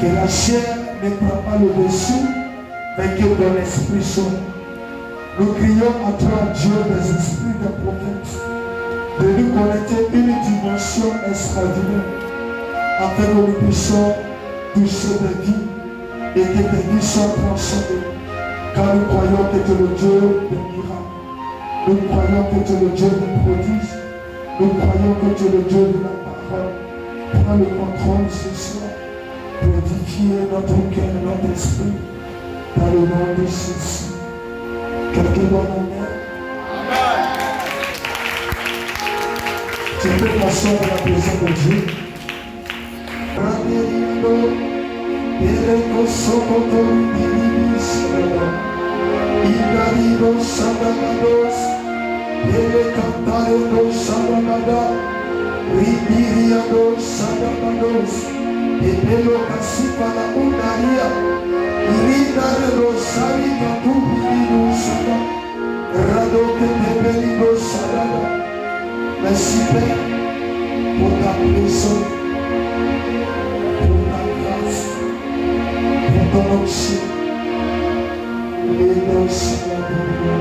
Que la chair ne prend pas le dessus, mais que dans l'esprit soit. Nous crions à toi, Dieu des esprits des prophètes, de nous connecter une dimension extraordinaire, afin que nous puissions toucher des vies et que des vies soient transformées. Car nous croyons que tu es le Dieu des miracles. Nous croyons que tu es le Dieu des prodiges. Nous croyons que tu es le Dieu de la parole. Prends le contrôle ce soir pour édifier notre cœur et notre esprit dans le nom de Jésus. Quelqu'un doit m'aimer. Tu peux t'asseoir dans la présence de Dieu. Ele cantarendo Shabamada, Ribiriado Shababados, Ebelo Casipala Undaria, Irindarelo Sarika Tubino Shaba, Rado Kebelido Shabada. Merci Père pour ta présence, pour ta grâce, pour ton onction. Lélo Shababada.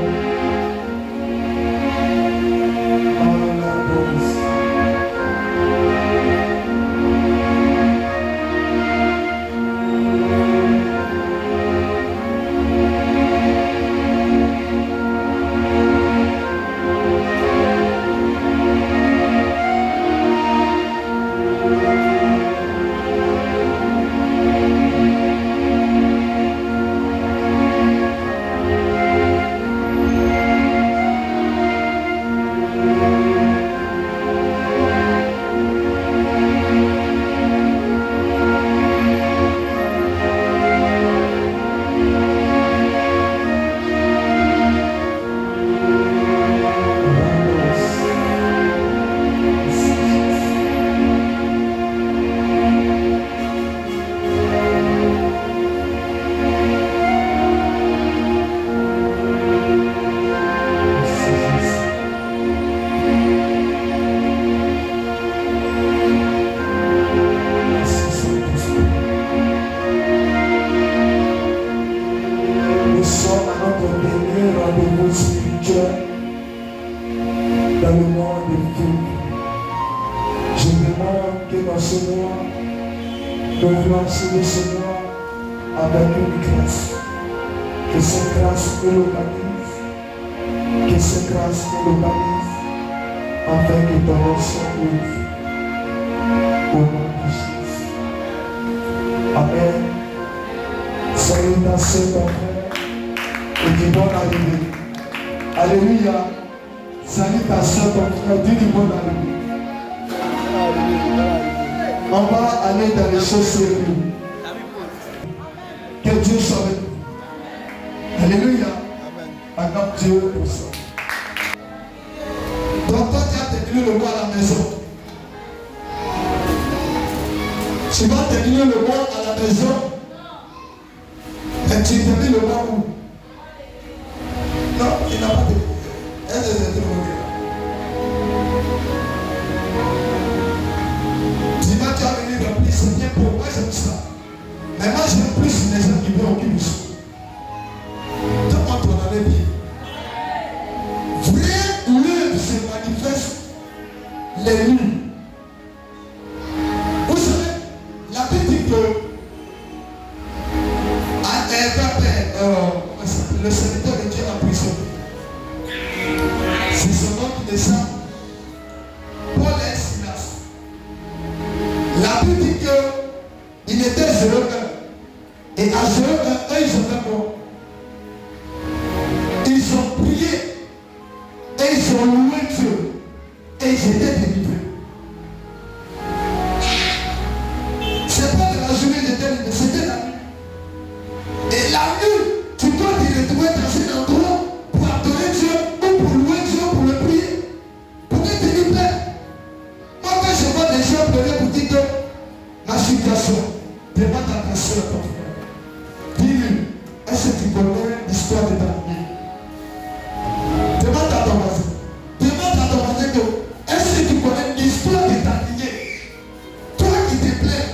Toi qui te plais,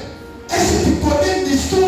est-ce que tu connais l'histoire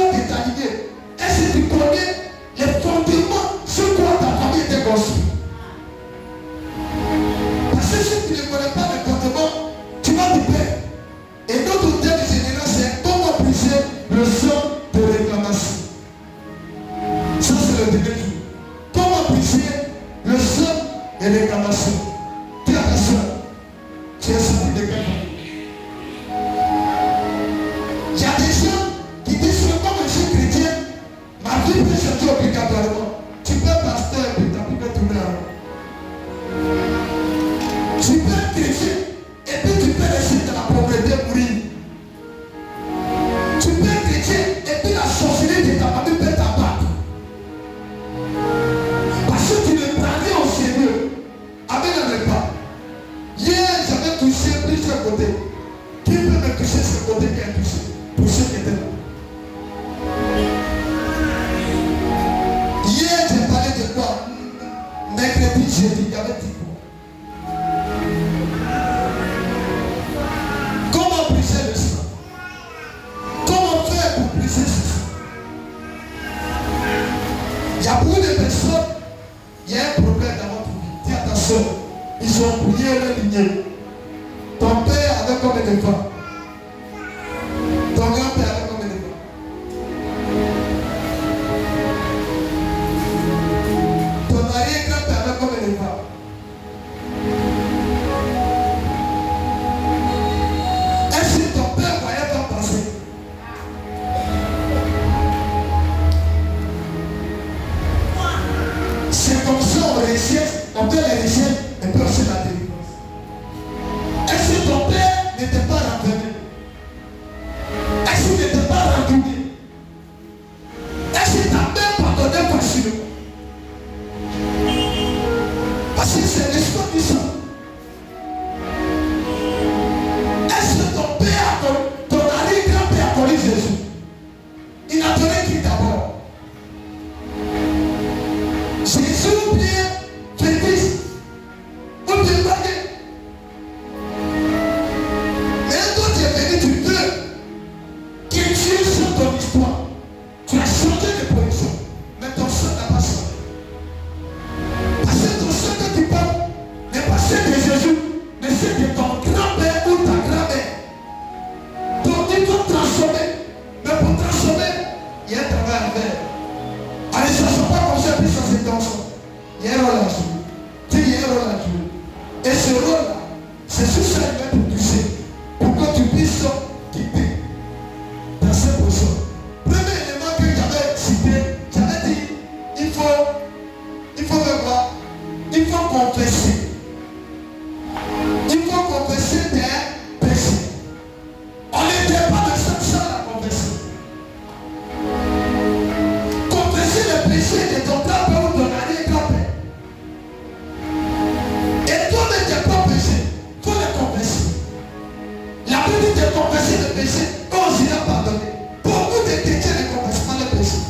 péchés, quand Jésus a pardonné. Beaucoup de chrétiens ne confessent pas les péchés.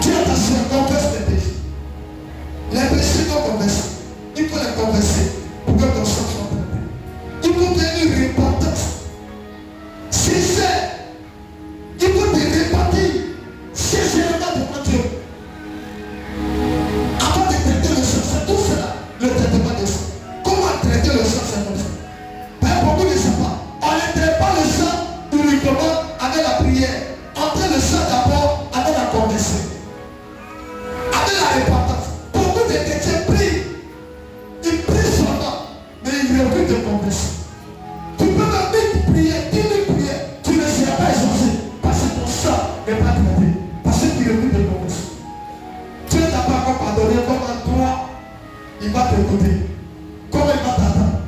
Dis à ta soeur, confesse tes péchés. Les péchés qu'on confesse, il faut les confesser pour que ton sang soit traité. Il faut faire une repentance sincère. Il faut te repentir sincèrement devant Dieu. Avant de traiter le sang, c'est tout cela, le traitement de sang. Comment traiter le sang, c'est comme ça. Mais beaucoup ne savent pas. On ne traite pas le sang uniquement avec la prière. On traite le sang d'abord avec la confession, avec la repentance. Beaucoup de chrétiens prient. Ils prient seulement, mais ils refusent de confesser. Tu peux même vite prier, 10 000 prières, tu ne seras pas exaucé parce que ton sang n'est pas traité, parce que tu refuses de confesser. Dieu n'a pas encore pardonné, comment toi, il va t'écouter. Comment il va t'attendre?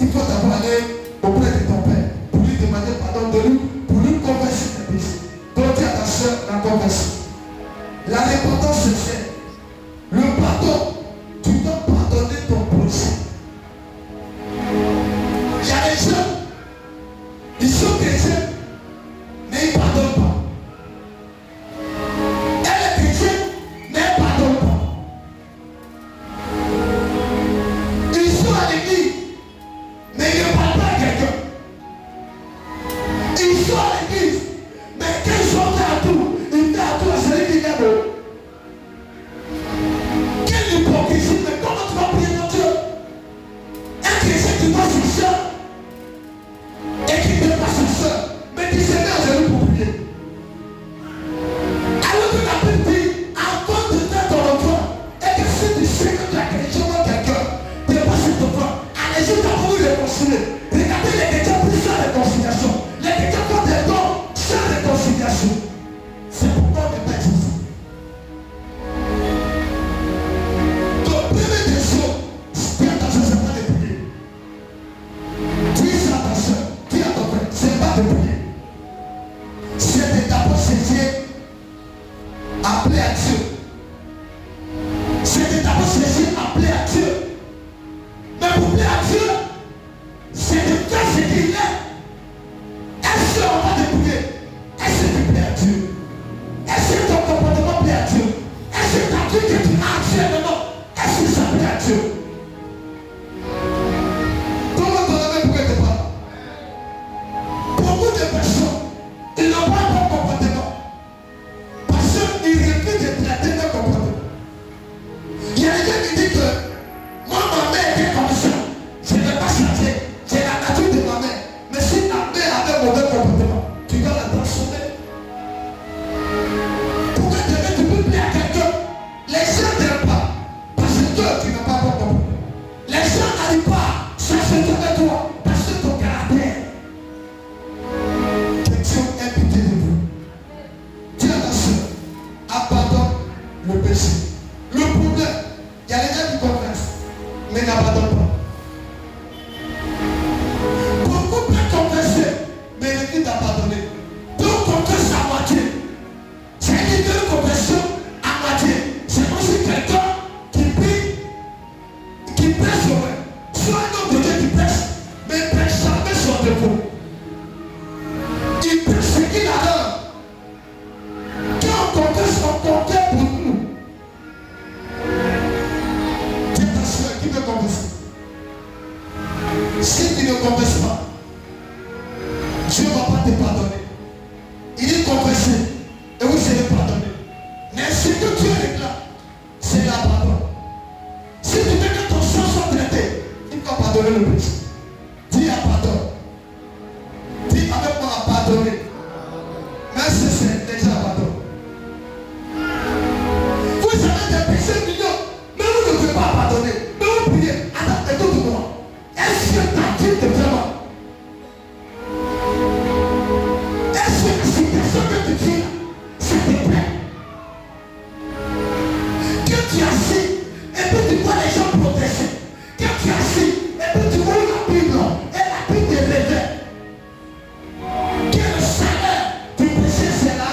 Il faut d'abord aller auprès de ton Père pour lui demander pardon de lui, pour lui confesser tes péchés. Donc dis à ta soeur la confession. La repentance c'est fait. Le pardon, tu dois pardonner ton prochain. Il y a des gens, ils sont chrétiens, mais ils ne pardonnent pas. Elle est chrétienne, mais elle ne pardonne pas. Ils sont à l'église, mais ils ne parlent pas à quelqu'un. Ils sont à l'église, mais quand ils sont à tout, ils font à tout à celui qui vient de. Quelle hypocrisie, mais comment tu vas prier ton Dieu? Un chrétien qui voit ses soeurs et qui ne pas ses soeurs, mais qui se met à genoux pour prier. Alors que la Bible dit, avant de faire ton enfant, et que si tu sais que tu as chrétien ou quelqu'un, dépasse ton enfant, allez juste avant vous réconcilier. Regardez les chrétiens plus sans réconciliation. Les chrétiens font des dons sans réconciliation. C'est pourquoi on n'est pas Jésus. Donc, première question, dis attention, c'est pas de prier. Dis ça à ta soeur, dis à ton frère, c'est pas de prier. C'est d'abord saisir, appeler à Dieu. C'est d'abord saisir, appeler à Dieu. Mais pour plaire à Dieu, c'est de faire ce qu'il est. Est-ce qu'on va te prier? Est-ce que tu plais à Dieu? Est-ce que ton comportement plaît à Dieu? Est-ce que ta vie que tu as actuellement, est-ce que ça plaît à Dieu? Comment ton ami pourrait te parler? Beaucoup de personnes, ils n'ont pas un bon comportement. Parce qu'ils refusent de traiter leur comportement. Il y a quelqu'un qui dit que moi, ma mère était comme ça. Je ne vais pas changer. J'ai la nature de ma mère. Mais si ta mère avait un mauvais comportement, tu dois la transformer. Pour que demain tu peux plaire à quelqu'un, les gens n'aiment pas. Parce que toi, tu n'as pas bon comportement. Les gens n'arrivent pas à s'associer avec toi. Parce que ton caractère. Que Dieu ait pitié de vous. Dis à ta soeur, abandonne le péché. Le problème, il y a des gens qui confessent, mais n'abandonnent pas. Beaucoup peuvent confesser, mais refusent d'abandonner. Donc confesse à moitié. C'est une confession à moitié. C'est comme si quelqu'un qui prie, qui prêche au vrai. Soit un homme de Dieu qui prêche, mais il prêche jamais son défaut. Il prêche ce qu'il a l'air. Quand on confesse, on confesse pour nous. Dis ta soeur qui veut confesser. Si tu ne confesses pas, Dieu ne va pas te pardonner. Il est confessé et vous serez pardonné. Mais ce que Dieu réclame, c'est la pardon. Si tu veux que ton sang soit traité, il faut pardonner le péché. Dis à pardon. Dis avec moi à pardonner. Même si c'est déjà pardon. Vous avez des péchés millions, mais vous ne pouvez pas pardonner. Mais vous priez. Attends, écoute-moi. Est-ce que ta vie est vraiment? Est-ce que la situation que tu vis là, ça te plaît? Que tu as assis, et puis tu vois les gens progresser. Que tu as assis, et puis tu vois la Bible, et la Bible est levée. Que le salaire du péché c'est la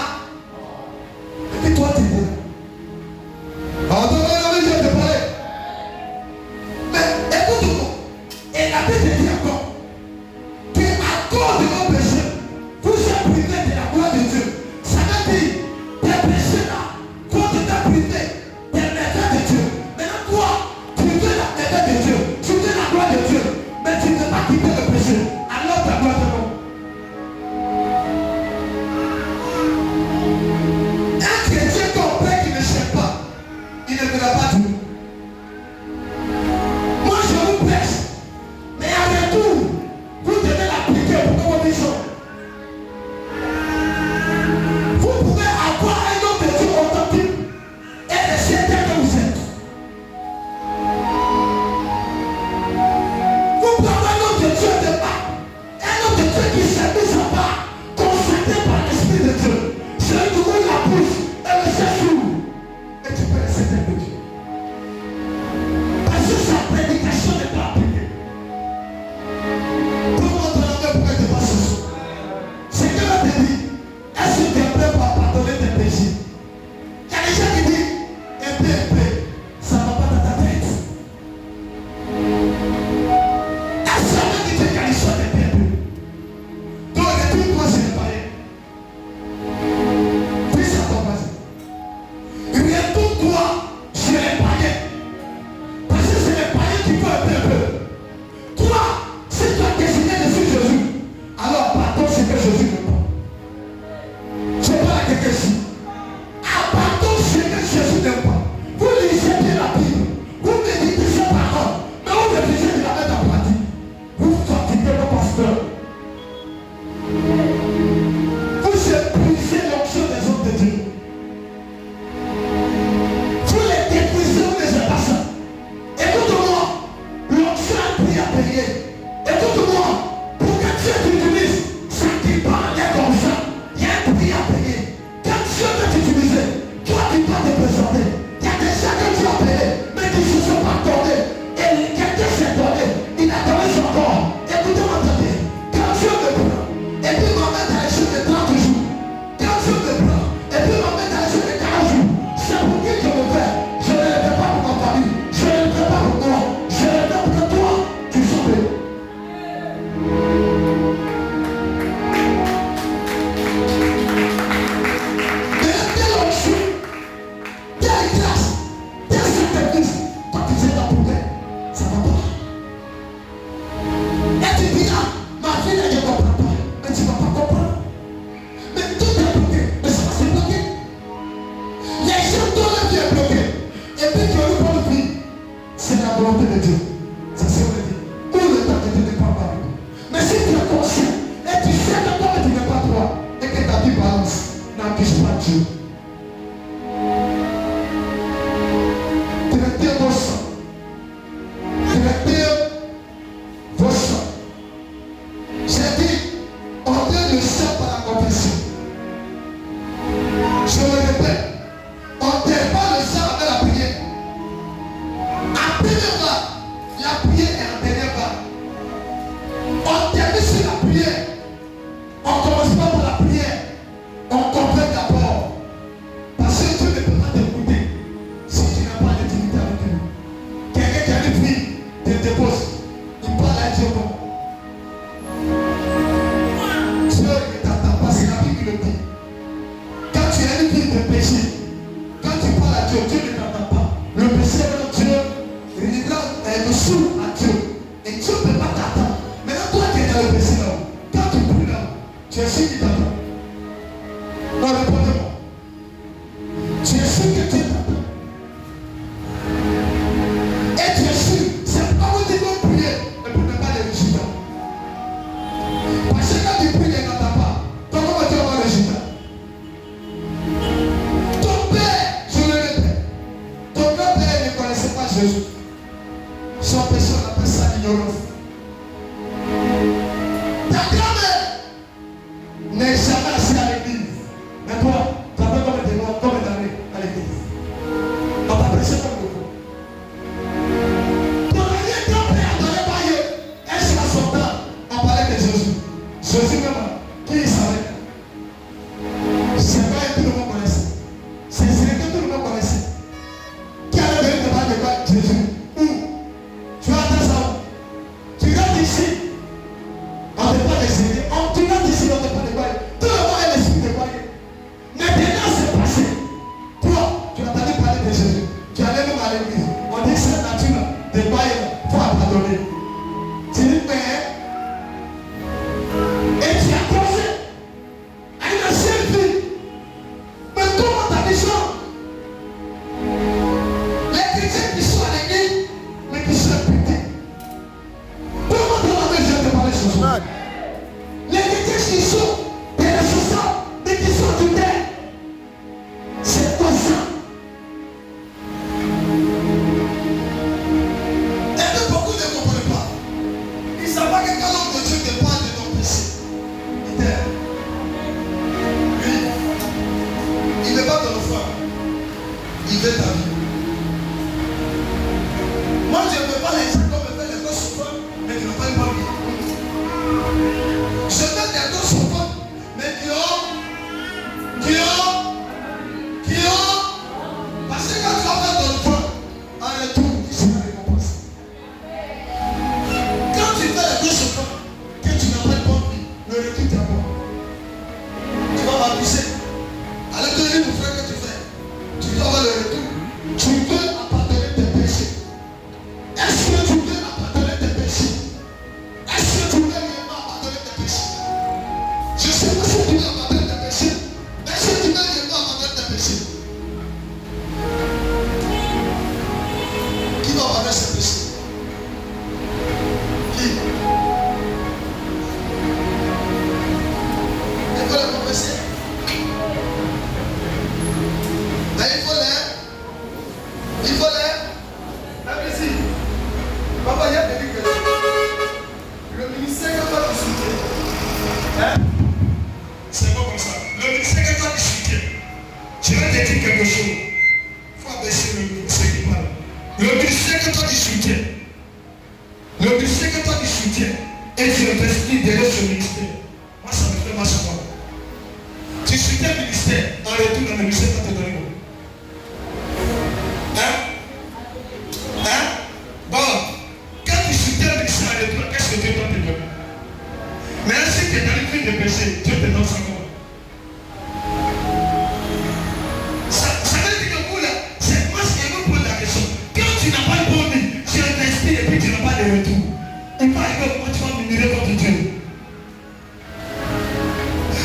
Dieu. Traitez vos sangs. Traitez vos sangs. J'ai dit, ordonnez le sang par la confession. Je le répète, ordonnez pas le sang avec la prière. Appelez-moi, la prière est en dernière part. On termine sur la prière. On ne commence pas par la prière. On complète d'abord. Parce que Dieu ne peut pas t'écouter si tu n'as pas d'intimité avec lui. Quelqu'un qui a une fille te dépose. Il parle à Dieu comme. Dieu ne t'entend pas, c'est la Bible qui le dit. Quand tu as une vie de péché, quand tu parles à Dieu, Dieu ne t'entend pas. Le péché dans Dieu, il le sourd à Dieu. Et Dieu ne peut pas t'attendre. Maintenant, toi qui es dans le péché là, quand tu pries là, tu es sûr qu'il t'attend. Non, répondez-moi. Tu es sûr que Dieu t'attend. Et tu es sûr, c'est pas vous dire de prier, mais pour ne pas les résultats. Parce que quand tu pries, il n'entend pas. Donc comment tu vas avoir le résultat? Ton père, je le répète, ton grand-père ne connaissait pas Jésus. Son péché, on appelle ça l'ignorance. Ta grand-mère n'est jamais assise à l'église. Mais toi, tu as fait combien d'années à l'église? On t'a prêché comme il faut. Ton arrière-grand-père n'avait pas eu. Elle sur son temps, on parlait de Jésus. Jésus même, qui il savait? C'est pas que tout le monde connaissait. C'est que tout le monde connaissait. Qui allait venir te parler de quoi? Jésus. Où? Tu vas attendre ça où? Tu rentres ici. On ne peut pas décider. Tu rentres ici, on ne peut pas décoller. Tout le monde est l'esprit décollé. Maintenant, c'est passé. Toi, tu as entendu parler de Jésus. Tu allais même à l'église. On dit cette nature décollée. Il faut abandonner. Tu dis, mais. Et tu as causé à une ancienne fille. Mais comment ta vision? Les chrétiens qui sont à l'église, mais qui sont imputés. Comment dans la maison de parler ce soir? Les chrétiens qui sont des ressources, mais qui sont du terre. C'est comme ça. Et que beaucoup ne comprennent pas. Ils ne savent pas que quand l'homme de Dieu te parle de ton péché, il t'aime. Lui, il ne veut pas ton foi. Il veut ta vie. Moi, je ne veux pas les gens comme me fait les gosses souffrants, mais qui n'ont pas une bonne vie. Je veux des gosses souffrants, mais qui ont. Parce que quand tu vas faire ton foi, en retour, tu seras récompensé. Quand tu fais les gosses souffrants, que tu n'as pas une bonne vie, le retour t'est bon. Tu vas m'abuser. Alors que mon frère que tu fais, tu dois avoir le retour. Tu veux abandonner tes péchés. Est-ce que tu veux abandonner tes péchés? Est-ce que tu veux réellement abandonner tes péchés? Je ne sais pas si tu veux abandonner tes péchés. Est-ce que tu veux réellement abandonner tes péchés? Qui va abandonner ses péchés? Qui? Il faut les confesser. Mais il faut les. Même ici. Papa, il y a des trucs. Le ministère que toi tu soutiens. Hein? C'est pas comme ça. Le ministère que toi tu soutiens. Je vais te dire quelque chose. Il faut abaisser le ministère qui parle. Le ministère que toi tu soutiens. Le ministère que toi tu soutiens. Et tu investis derrière ce ministère. Moi, ça me fait mal sur moi. Tu soutiens le ministère. En retour, dans le ministère, tu vas te donner. Hein? Bon, quand tu soutiens le ministère en retour, qu'est-ce que Dieu doit te donner? Mais si tu es dans une vie de péché, Dieu te donne ça comment? Ça veut dire que vous là, c'est moi qui me pose la question. Quand tu n'as pas de bonne vie, tu investis et puis tu n'as pas de retour. Il paraît que moi tu vas m'ignorer contre Dieu.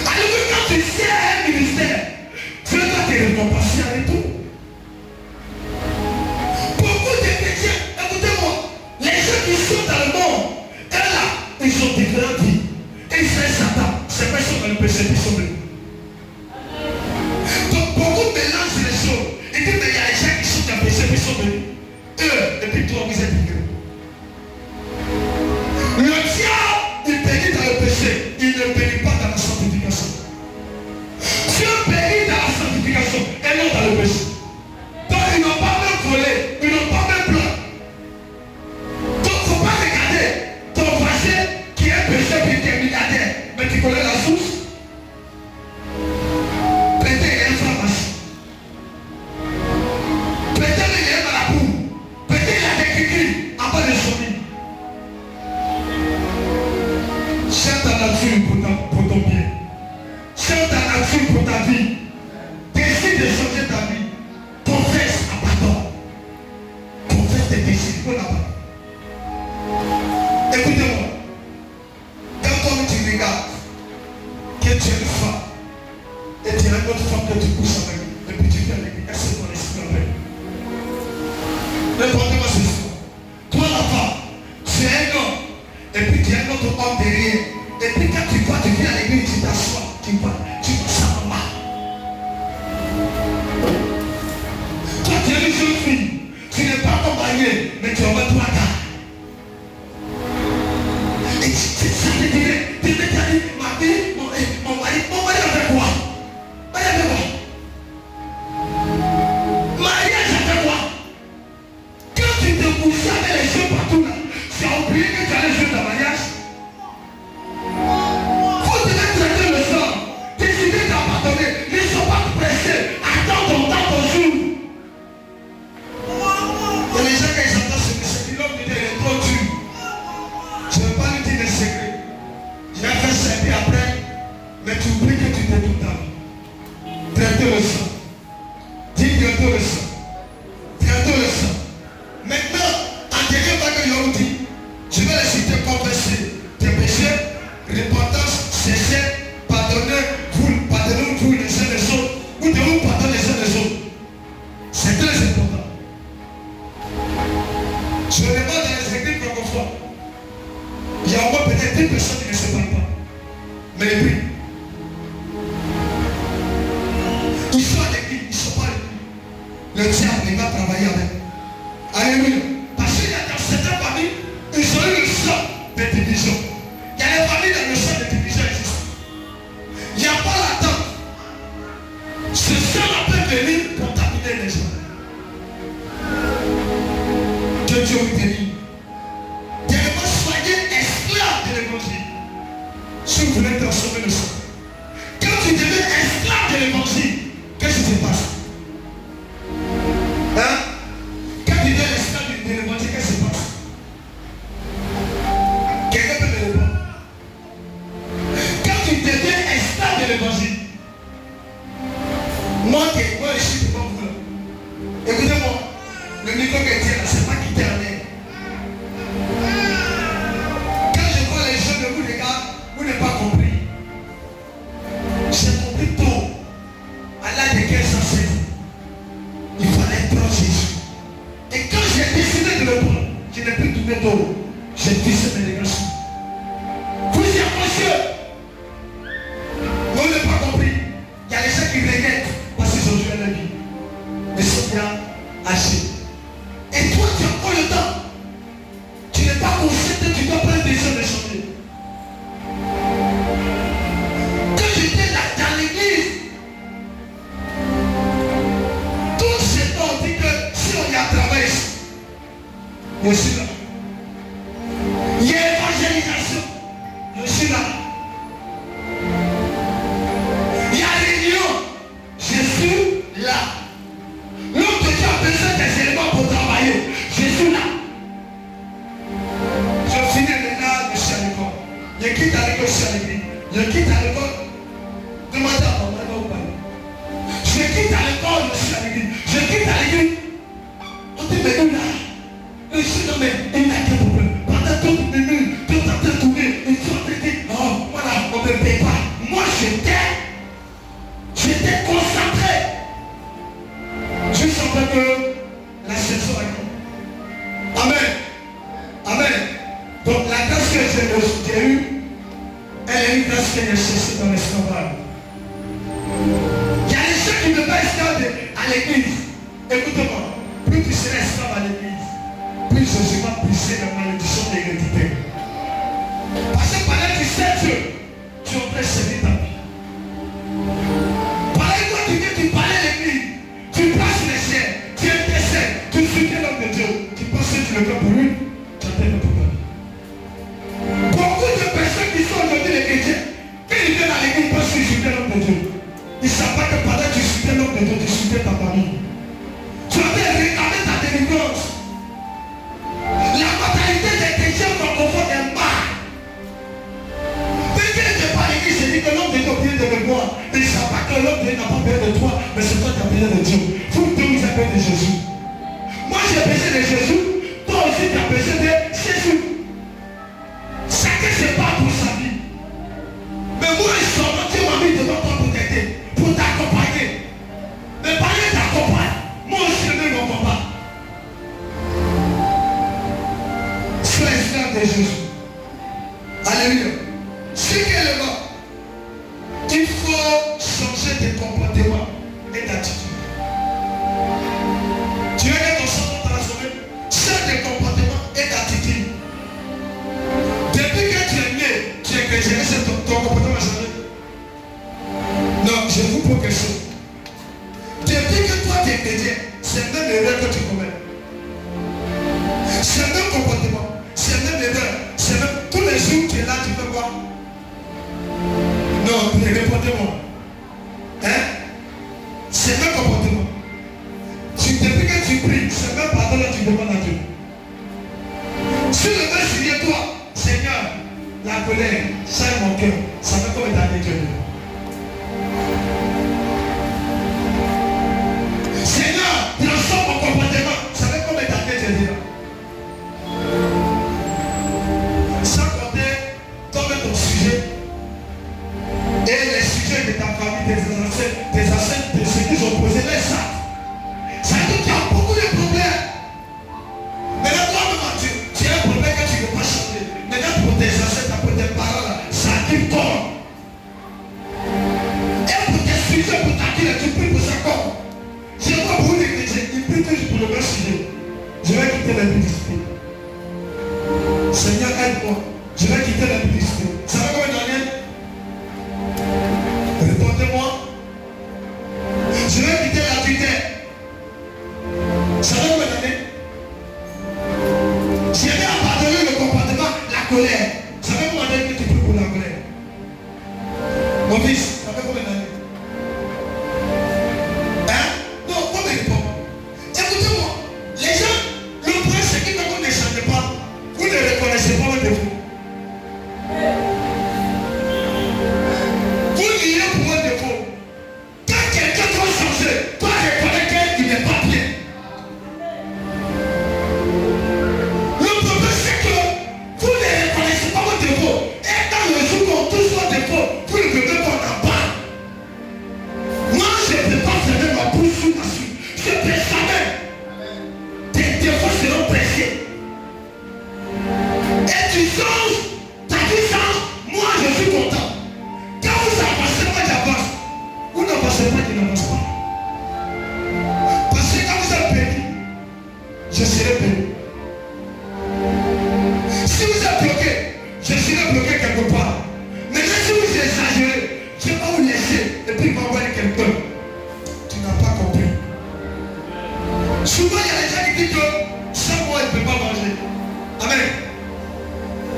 Alors que quand tu sais un ministère, Dieu doit te récompenser en retour. Beaucoup de chrétiens, écoutez-moi, les gens qui sont dans le monde, eux là, ils ont différentes vies. Et ils sont Satan. C'est pas ils sont dans le péché, ils sont venus. tu es une femme et tu as une autre femme que tu couches avec, et puis tu viens à l'église, est-ce que ton esprit en paix? Répondez-moi ce soir. Toi la femme, tu es un homme, et puis tu as un autre homme derrière. Et puis quand tu vas, tu viens à l'église, tu t'assois, tu vois sa maman. Toi tu es une jeune fille, tu n'es pas encore mariée, mais tu envoies toi là. Et c'est ça, tu dis, ma fille, mon mari avec quoi? Marié avec quoi? Mariage avec quoi? Quand tu te couches avec les jeux partout là, tu as oublié que tu as les jeux de mariage. Vous devez traiter le sort. Décidez d'abandonner. Ne sois pas pressés. Attends ton temps, ton jour. Il y a les gens qui s'entendent ce que c'est. L'homme dit est trop dur. Je ne vais pas lui dire des secrets. Je vais faire ça et puis après. Mais tu oublies que tu t'es tout le temps. Traitez le sang. Dis bientôt le sang. Bientôt le sang. Maintenant, en dernier temps que je vous dis, je vais les citer comme tes péchés, repentance, cessez, pardonnez-vous les uns les autres, ou devez-vous pardonner les uns les autres. C'est très important. Je ne vais pas dans les églises francophones. Il y a au moins peut-être 10 personnes qui ne se parlent pas. Mais les prix, ils sont à l'église, ils ne sont pas à l'église. Le diable, il va travailler avec. Alléluia. Parce qu'il y a dans certaines familles, ils ont eu le sang de division. Il y a des familles dans le sang de division existe. Il n'y a pas l'attente. Ce sang peut venir pour contaminer les gens. Que Dieu vous bénisse. Tellement soyez esclaves de l'évangile. Si vous voulez transformer le sang. Quand tu deviens esclave de l'évangile, qu'est-ce qui se passe? Hein? Quand tu deviens esclave de l'évangile, qu'est-ce qui se passe? Quelqu'un peut me répondre? Quand tu deviens esclave de l'évangile, moi je suis devant vous là. Écoutez-moi, le micro qui est là, c'est pas quitter en l'air. Quand je vois les gens de vous, les gars, vous n'avez pas compris. J'ai compris tôt. À l'âge de 15 ans, 16 ans, il fallait prendre Jésus. Et quand j'ai décidé de le prendre, je n'ai plus tourné tôt. J'ai tissé mes négations. Vous êtes conscient. Vous n'avez pas compris. Il y a les gens qui regrettent parce qu'ils ont joué la vie. Mais c'est bien âgé. Et toi, tu as encore le temps. Tu n'es pas conscient que tu dois prendre des gens de changer. Quand j'étais là dans l'église, tous ces temps ont dit que si on y a travaillé, je suis là. Il y a évangélisation, je suis là. Il y a réunion, je suis là. L'homme de Dieu a besoin des éléments pour travailler, je suis là. Je finis maintenant, je suis à l'école. Je quitte à l'école, je suis à l'église. Je quitte à l'école, demandez à maman, elle va vous parler. Je quitte à l'école, je suis à l'église. Je quitte à l'église. On dit, mais nous là, je suis non mais il n'y a qu'un problème. Pendant toute une minute, tout en train de tourner, ils sont en train de dire, oh voilà, on ne me paye pas. Moi j'étais concentré. Juste en fait que la saison a été. Amen. Amen. Donc la grâce que j'ai eue, elle est une grâce que j'ai cherchée dans l'esclavage. Il y a des gens qui ne sont pas esclaves à l'église. Écoutez-moi, plus tu seras esclave à l'église, plus Jésus va briser la malédiction de l'hérédité. Parce que pendant que tu sais Dieu, tu aurais servi ta vie. Pendant que toi tu parlais à l'église, tu passes les chaînes, tu intercèdes, tu soutiens l'homme de Dieu, tu penses que tu le fais pour lui, tu as fait pour ta vie. Beaucoup de personnes qui sont aujourd'hui les chrétiens, quand ils viennent à l'église, ils pensent qu'ils soutiennent l'homme de Dieu. Ils ne savent pas que pendant que tu soutiens l'homme de Dieu, tu soutiens ta famille. Tu as réclamé ta délivrance. La mentalité des chrétiens francophones est mal. Dès que je n'étais pas à l'église, j'ai dit que Il faut changer de comportement et d'attitude. Tu veux que ton sang transformé, change de comportement et d'attitude. Depuis que tu es né, tu es chrétien, c'est ton comportement a changé. Non, je vous pose quelque chose. Depuis que toi tu es chrétien, c'est même l'erreur que tu commets. C'est le même comportement, c'est le même erreur, c'est même tous les jours tu es là, tu fais quoi? Non, répondez-moi. Hein? C'est le même comportement. Depuis que tu pries, c'est le même pardon là tu demandes à Dieu. Si le même Seigneur, toi, Seigneur, la colère, ça est mon cœur, ça fait combien d'années que Dieu? Seigneur, transforme mon comportement, ça fait combien d'années que Dieu? Sans compter ton sujet et les sujets de ta famille, tes ancêtres, de ceux qui ont posé les sacs. Ça veut dire qu'il y a beaucoup de problèmes. Maintenant, toi-même, tu as un problème que tu ne veux pas changer. Maintenant, pour tes ancêtres, pour tes parents, ça arrive tort. Et pour tes sujets, pour ta vie, tu pries pour ça comme. Je vois beaucoup de chrétiens, ils prient toujours pour le même sujet. Je vais quitter la vie du Spirit. Seigneur, aide-moi. Je vais quitter la vie du Spirit. Ça va combien d'années? Répondez-moi. Je vais quitter la tutelle. Ça va combien d'années? Je vais abandonner le comportement, la colère. Ça va combien d'années que tu pries pour la colère? Mon fils, ça fait combien d'années? Hein? Non, on me répond. Écoutez-moi, les gens, le point c'est que quand vous ne changez pas, vous ne reconnaissez pas votre défaut. Vous niez pour votre défaut. Quand quelqu'un doit changer, toi reconnais qu'il n'est pas bien. Le problème c'est que vous ne reconnaissez pas votre défaut. Et dans le jour qu'on touche votre défaut, vous ne pouvez pas en parler. Moi je ne peux pas fermer ma bouche sur ma suite. Je ne peux jamais. Tes défauts seront pressés. Et tu changes, ta vie change, moi je suis content. Quand vous avancez, moi j'avance. Vous n'avancez pas, tu n'avances pas. Parce que quand vous êtes béni, je serai béni. Si vous êtes bloqué, je serai bloqué quelque part. Maintenant si vous exagérez, je vais vous laisser et puis m'envoyer quelqu'un. Tu n'as pas compris. Souvent il y a des gens qui disent que sans moi il ne peut pas manger. Amen.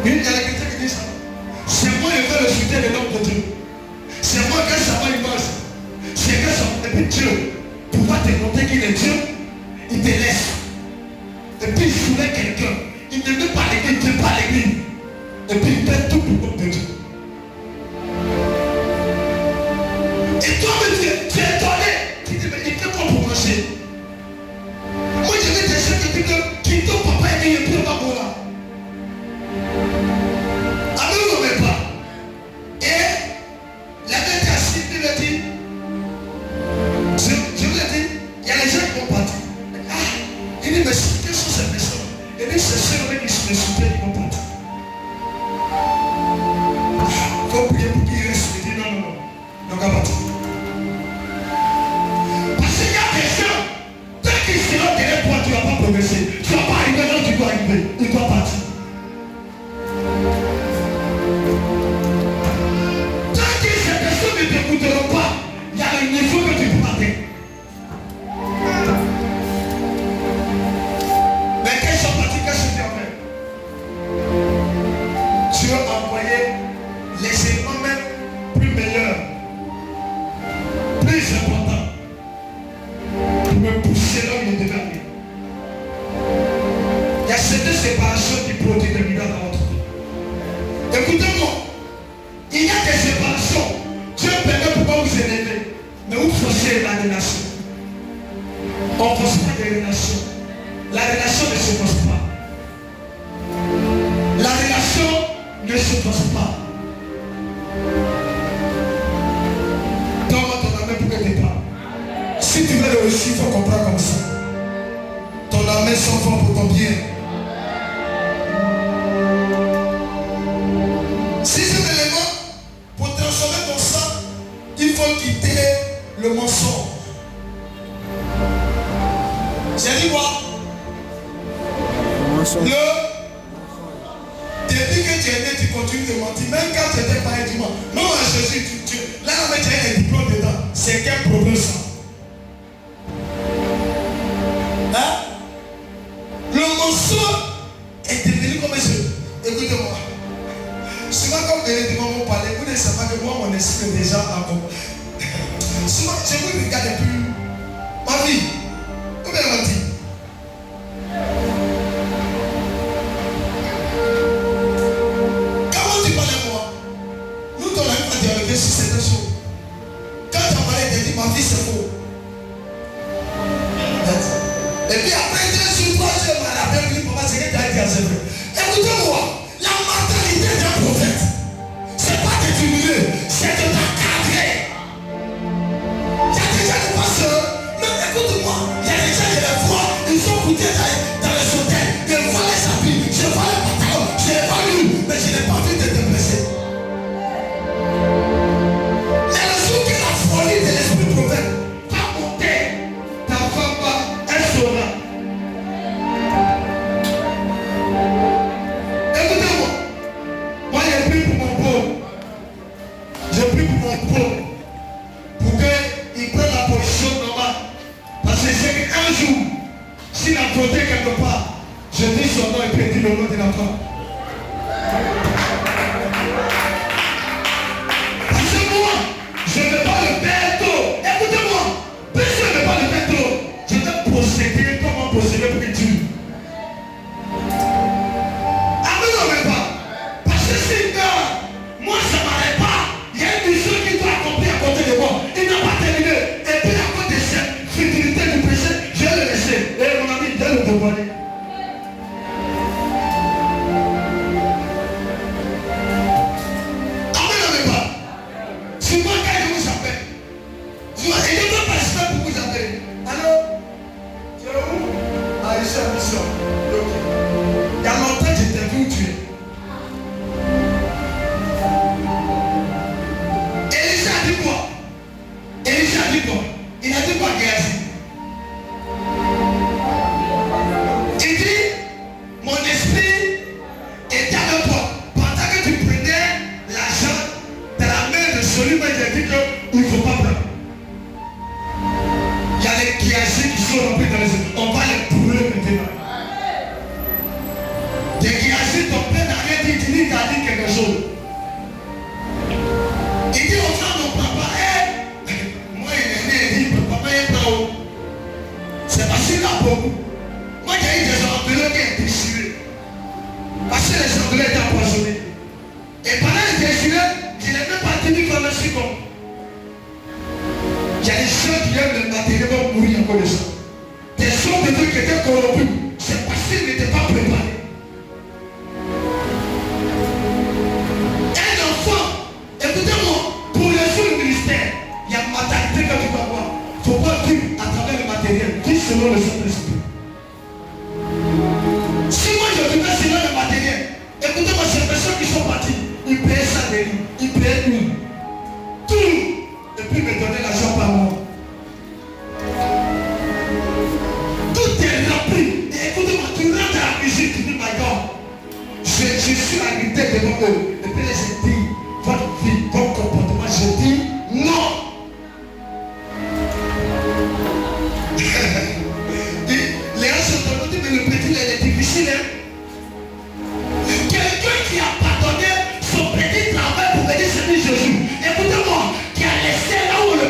Il y a des chrétiens qui disent ça. C'est moi qui fais le soutien de l'homme de Dieu. C'est moi qui ça va il mange. C'est que ça et puis Dieu, pour pouvoir te montrer qu'il est Dieu, il te laisse. Et puis il soulève quelqu'un. Il ne met pas l'église, il ne met pas l'église. Et puis il fait tout pour le nom de Dieu. Et toi-même tu es étonné. Tu dis mais il fait quoi pour manger? Moi je vais te dire que tu dis que qui ton papa est né plus bas pour là. Amen ou même pas? Et la bête a cité le dit. Je vous ai dit, il y a les gens qui vont partir. Ah, il dit mais quelles sont ces personnes? Il dit c'est ceux qui se soutiennent qui vont partir. Il faut prier pour qu'ils restent. Il dit non. Donc à partir. Parce qu'il y a des gens, tant qu'ils seront derrière toi, tu ne vas pas progresser. Tu ne vas pas arriver là où tu dois arriver. Il doit partir. Tant que ces personnes ne t'écouteront pas, il y a un niveau que tu peux atteindre. Mais qu'elles sont parties, qu'est-ce que tu as fait? Tu as envoyé les éléments même plus meilleurs, plus importants, pour me pousser là où il devait aller. Il y a cette séparation qui produit des miracles dans votre vie. Écoutez-moi, il y a des séparations. Dieu permet pour vous élever, mais vous forcez la relation. On ne force pas des relations. La relation ne se force pas. La relation ne se force pas. Donne-moi ton amen pour que tu parles. Si tu veux le réussir, il faut comprendre comme ça. Ton amen s'en va pour ton bien. Sixième élément, pour transformer ton sang, faut quitter le mensonge. J'ai dit quoi? Depuis que tu es né, tu continues de mentir. Même quand tu étais pas du monde. Non, Jésus, là, tu as un diplôme dedans. C'est quel problème ça? Hein? Le mensonge est devenu comme ça. Écoutez-moi. Souvent, comme les démons m'ont parlé, vous ne savez pas que moi, mon esprit est déjà en commun. Souvent, je vous regarde plus. Ma vie, vous m'avez menti. Comment tu parles à moi? Nous, ton ami va dialoguer sur cette chose. Quand tu as parlé, tu as dit, ma vie, c'est faux. Et puis après, 2 jours, 3 jours, ma rappelle, lui, papa, c'est que tu as dit à ce vrai. Écoutez-moi, la mentalité d'un prophète, c'est pas de t'humilier, c'est de t'encadrer. Il y a déjà des pasteurs, mais écoute-moi, il y a des gens qui les voient, ils sont goûtés dans les hôtels, ils voient les habits, je vois les pantalons, je n'ai pas lu, mais je n'ai pas vu de te blesser. Mais le jour que la folie de l'esprit prophète va monter, ta femme va, elle saura. Écoutez-moi, moi j'ai pris pour mon pauvre. J'ai pris pour mon pauvre. Pour qu'il prenne la position normale. Parce que c'est qu'un jour, s'il a frotté quelque part, je dis son nom et puis il dit le nom de la femme. Parce que moi, je ne vais pas le faire trop. Écoutez-moi, puisque je ne vais pas le faire trop, je vais procéder comme on procédait pour Dieu. Amen, on ne veut pas. Parce que c'est gars, moi ça ne m'arrête pas. Il y a une mission qui doit accomplir à côté de moi. Il n'a pas terminé. Et puis à cause de cette futilité du péché, je vais le laisser. Et mon ami, je vais le dévoiler. Amen, on ne veut pas. C'est moi quand je vous appelle. Il ne peut pas se faire pour vous appeler. Alors, tu es où? Ah, je suis à mission. Ok. Il y a longtemps que j'étais vu où tu es. Élisée a dit quoi? Élisée a dit quoi? Il a dit quoi, Géasi? Il dit, mon esprit est à le poids. Pendant que tu prenais l'argent de la main de celui qui a dit qu'il ne faut pas prendre. Il y a les Géasi qui sont remplis dans les yeux. On va les brûler maintenant. Des Géasi, ton père n'a rien dit, il a dit quelque chose. Il dit aux gens, mon papa, moi il est né, il dit, papa est pas haut. C'est parce qu'il a beaucoup. Moi j'ai eu des Anglais qui ont déchiré. Parce que les Anglais étaient empoisonnés. Et pendant les déchirés, je n'ai même pas tenu comme un second. Il y a des gens qui aiment le matériel vont mourir encore de ça. Des hommes de Dieu qui étaient corrompus. C'est parce qu'ils n'étaient pas préparés. Un enfant, écoutez-moi, pour réussir le ministère, il y a une maternité que tu dois avoir. Il ne faut pas vivre à travers le matériel, vivre selon le Saint-Esprit. Si moi je vivais selon le matériel, écoutez-moi, ces personnes qui sont parties, ils payaient ça des livres, ils payaient une. Tout. Et puis me donner l'argent par mois. Tout est rempli. Et écoutez-moi, tu rentres à la musique, tu dis, my God, je suis invité devant eux. Et puis je dis, votre vie, votre comportement, je dis non. Les gens sont en train de me petit, il est difficile. Hein? Quelqu'un qui a pardonné son petit travail pour venir servir Jésus. Écoutez-moi, qui a laissé là où le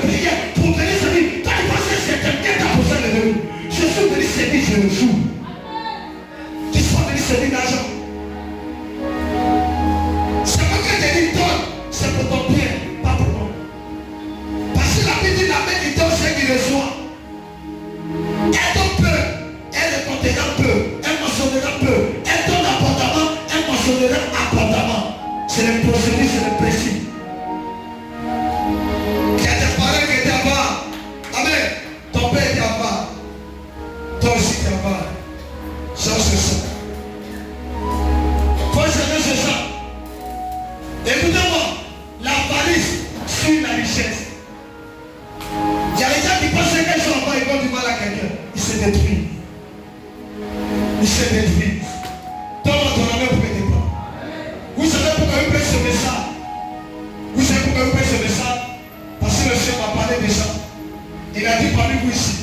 s'est détruit. Il s'est détruit. Donne-moi ton amour pour tes pas. Vous savez pourquoi vous prêchez ce message? Vous savez pourquoi vous prêchez ce message? Parce que le Seigneur m'a parlé de ça. Il a dit parmi vous ici.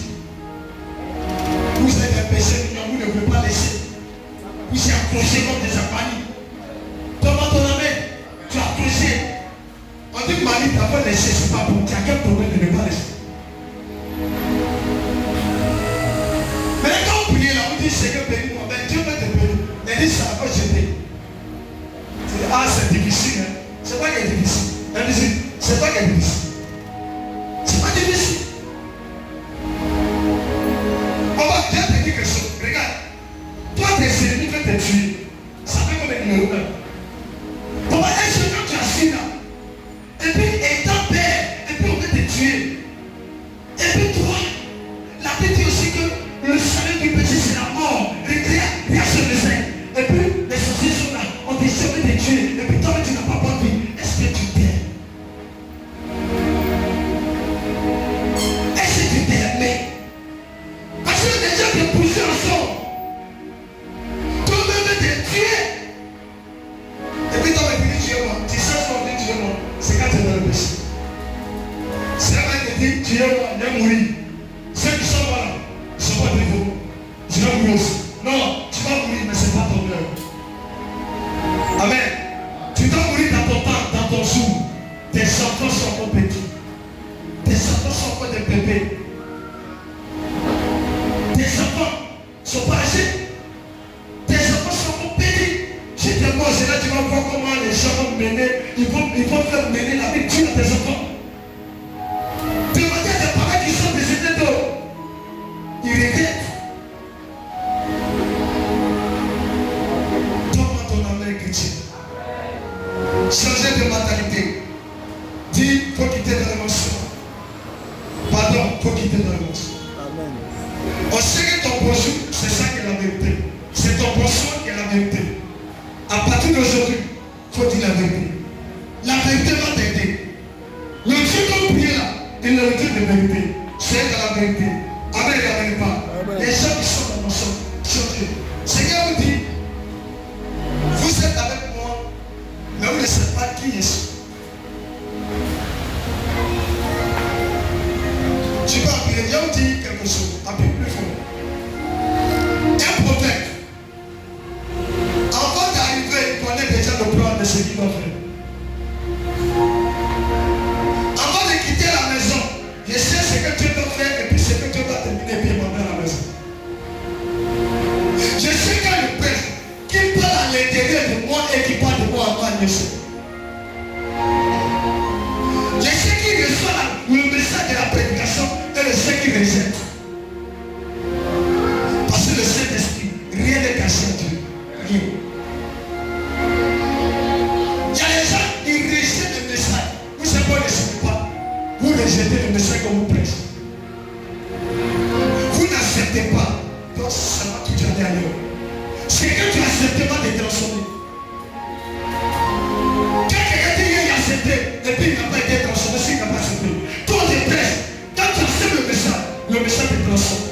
Vous êtes un péché mignon, vous ne pouvez pas laisser. Vous êtes accrochés comme des ampagnies. Donne-moi ton amour. Tu as accroché. On dit que Mali t'a pas laissé, c'est pas bon. Tu as quel problème de ne pas laisser? Mais quand vous priez là, vous dites Seigneur bénis-moi, mais Dieu va te bénir. Mais dit ça va jeter. Ah c'est difficile, hein. C'est pas qui est difficile. Elle dit, c'est pas qui est difficile. C'est pas difficile. On va bien te dire quelque chose. Regarde, toi tes ennemis veulent te tuer. Ça fait comme un numéro 1. Pourquoi est-ce que quand tu as assis là? Et puis, étant père, et puis on veut te tuer. Et puis toi, la Bible dit aussi que le salut du péché c'est la mort. Rien sur le sein. Et puis, les sorciers sont là, on te dit de te tuer. Et puis toi, tu n'as pas bonne vie. Est-ce que tu t'aimes? Est-ce que tu t'es aimé? Parce que les gens te poussent ensemble. Toi-même veut te tuer. Et puis toi, tu dis tuez-moi. Tu sais ce qu'on dit tuez-moi. C'est quand tu es dans le péché. C'est là qu'il dit tuez-moi, il va mourir. Ceux qui sont là, ils ne sont pas de vous. Tu vas mourir aussi. Non, tu vas mourir, mais ce n'est pas ton heure. Amen. Tu dois mourir dans ton temps, dans ton jour. Tes enfants sont encore petits. Tes enfants sont encore des bébés. Tes enfants ne sont pas âgés. Tes enfants sont encore petits. J'étais mort, c'est là que tu vas voir comment les gens vont mener. Ils vont faire mener la vie dure à tes enfants. Demandez à tes parents qui sont décédés d'eau. Ils regrettent. Donne-moi ton amour chrétien. Changer de mentalité. Dis, il faut quitter dans l'émotion. Pardon, il faut quitter dans l'émotion. Amen. On sait que ton bonjour, c'est ça qui est la vérité. C'est ton bonsoir qui est la vérité. À partir d'aujourd'hui, il faut dire la vérité. La vérité va t'aider. Le Dieu qu'on prie là, il est le Dieu de vérité. C'est dans la vérité. Amen, il n'y a pas. Les gens qui sont dans mon sang, chantez. Seigneur vous dit, vous êtes avec moi, mais vous ne savez pas qui je suis. Tu peux appeler, viens vous dire quelque chose, appelle plus fort. Un prophète, avant d'arriver, il connaît déjà le plan de ce qu'il va faire. Avant de quitter la maison, je sais ce que Dieu doit faire et puis ce que Dieu doit terminer et puis m'emmener à la maison. Je sais qu'il y a le Père qui parle à l'intérieur de moi et qui parle de moi avant je sais. Je sais qu'il reçoit le message de la prédication et je sais qu'il rejette. Parce que le Saint-Esprit, rien n'est caché à Dieu. Rien. Il y a des gens, ils rejettent le message. Vous savez pas, ne savez pas. Vous rejetez le message que vous prêchez. Vous n'acceptez pas. Donc ça va toujours aller ailleurs. C'est que tu n'acceptes pas de transformer. Quand quelqu'un dit qu'il a accepté et puis il n'a pas été transformé, s'il n'a pas accepté. Toi tu prêches. Quand tu acceptes le message te transforme.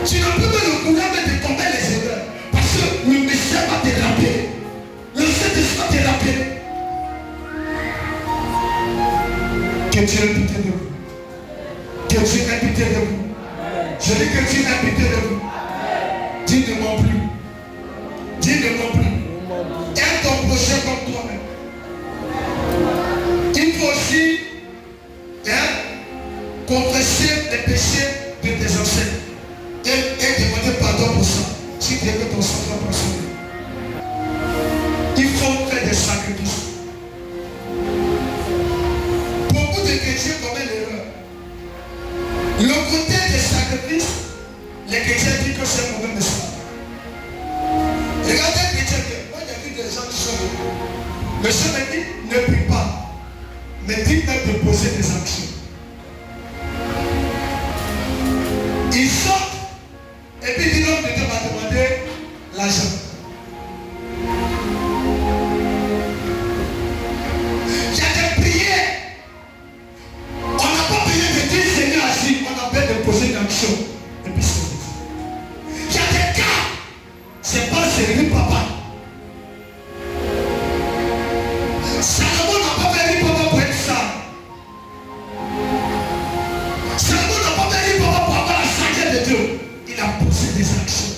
Tu n'as plus le courage de tomber les erreurs. Parce que le message va te rappeler. Le Saint-Esprit va te rappeler. Que Dieu ait pitié de vous. Que Dieu ait pitié de vous. Je dis que Dieu ait pitié de vous. Dis ne m'en plus. Dis ne m'en plus. Aime ton prochain comme toi-même. Il faut aussi confesser les péchés de tes ancêtres. Et demander pardon pour ça. Si tu veux que ton sang soit transformé. Il faut faire des sacrifices. Beaucoup de chrétiens commettent l'erreur. Le côté des sacrifices, les chrétiens disent que c'est un mauvais message. Regardez les chrétiens, moi j'ai vu des gens qui sont le Seigneur me dit, ne prie pas, mais dis-leur de poser des actions. Ils sortent, et puis l'homme de Dieu va demander l'argent. Il y a des prières. On n'a pas besoin de dire Seigneur assis, on a besoin de poser une action. Et puis des actions.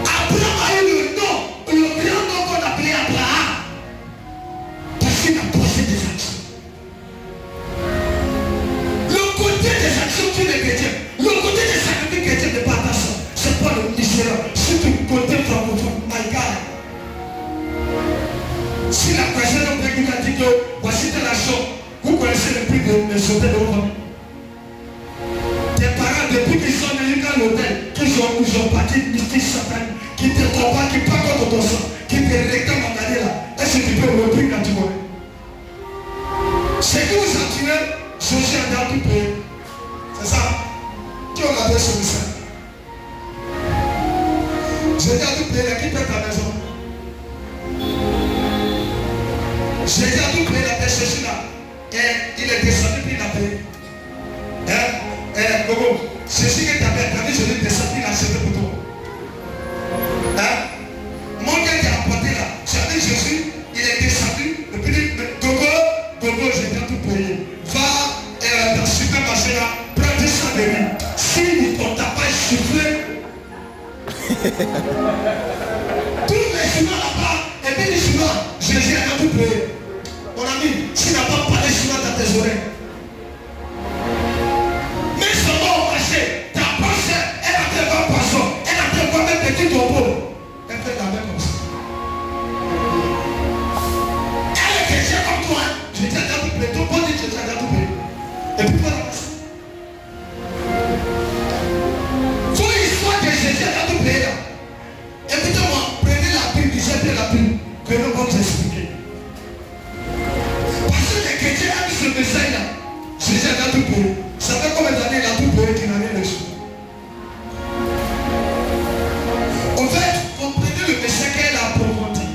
Abraham a eu le grand nom qu'on appelait Abraham. Parce qu'il a posé des actions. Le côté des actions qui est chrétien, le côté des sacrifices chrétiens n'est pas attention. C'est pas le ministère, c'est le côté francophone. My God. Si la présidente de a dit que voici de l'argent, vous connaissez le prix de sauter de vos familles. Tes parents, depuis qu'ils sont venus dans l'hôtel, qu'ils ont parti de mystique satanique, qui te combattent, qui partent contre ton sang, qui te réclament en année là, est-ce que tu peux le prix quand tu connais? C'est que vous en tirez, Jésus a dans tout pays. C'est ça. Qui ont la sur le sein? Jésus a tout payé, qui paie ta maison? Jésus a tout payé, la paix, Jésus là. Et il est descendu, puis il a payé. Gogo, Jésus qui t'a dit, je l'ai descendu, il a acheté pour toi. Mon Dieu qui a apporté là, j'ai dit Jésus, il est descendu, et puis Gogo, je t'ai tout payé. Va dans le supermarché là, prends 10 cents de lui. Si on t'a pas soufflé, tous les chinois là-bas, et puis les chinois, Jésus a tout payé. Mon ami, tu n'as pas parlé chinois dans tes oreilles. Mais son nom au marché, ta pensée, elle a fait voir poisson, elle a fait voir même petit tombeau. Elle fait la main comme ça. Elle est chrétienne comme toi. Je t'ai déjà tout payé. Ton bon dit que je t'ai déjà tout payé. Et puis voilà. Faut l'histoire que Jésus a tout payé là. Écoutez-moi, prenez la Bible, lisez bien la Bible, que nous allons vous expliquer. Parce que les chrétiens aiment ce message là. Jésus a tout payé. Ça fait combien d'années il a tout payé qu'il n'a rien reçu? En fait, comprenez le message qu'elle a approfondi.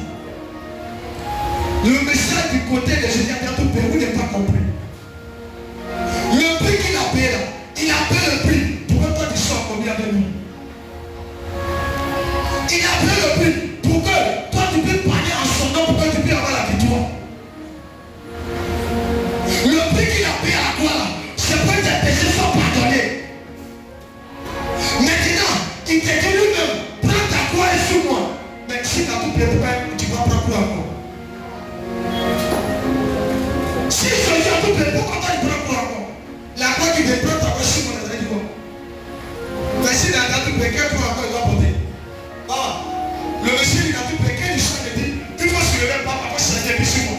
Le message du côté de Jésus a tout payé, vous n'avez pas compris. Le prix qu'il a payé là, il a payé le prix pour que toi tu sois combien avec lui. Il a payé le prix pour que toi tu puisses parler en son nom, pour que tu puisses avoir la victoire. Le prix qu'il a payé à toi là, c'est pour que tes péchés soient pardonnés. Maintenant, il te dit lui-même, prends ta croix et suis-moi. Mais si tu as tout payé, tu vas prendre quoi encore? Si Jésus a tout payé, pourquoi toi tu prends quoi encore? La croix qui te prend ta croix, suis-moi, elle a dit quoi? Mais s'il a tout payé, quel croix encore il doit porter? Le monsieur il a tout payé, quel histoire il dit, une fois sur le même pas, après ça a été sur moi.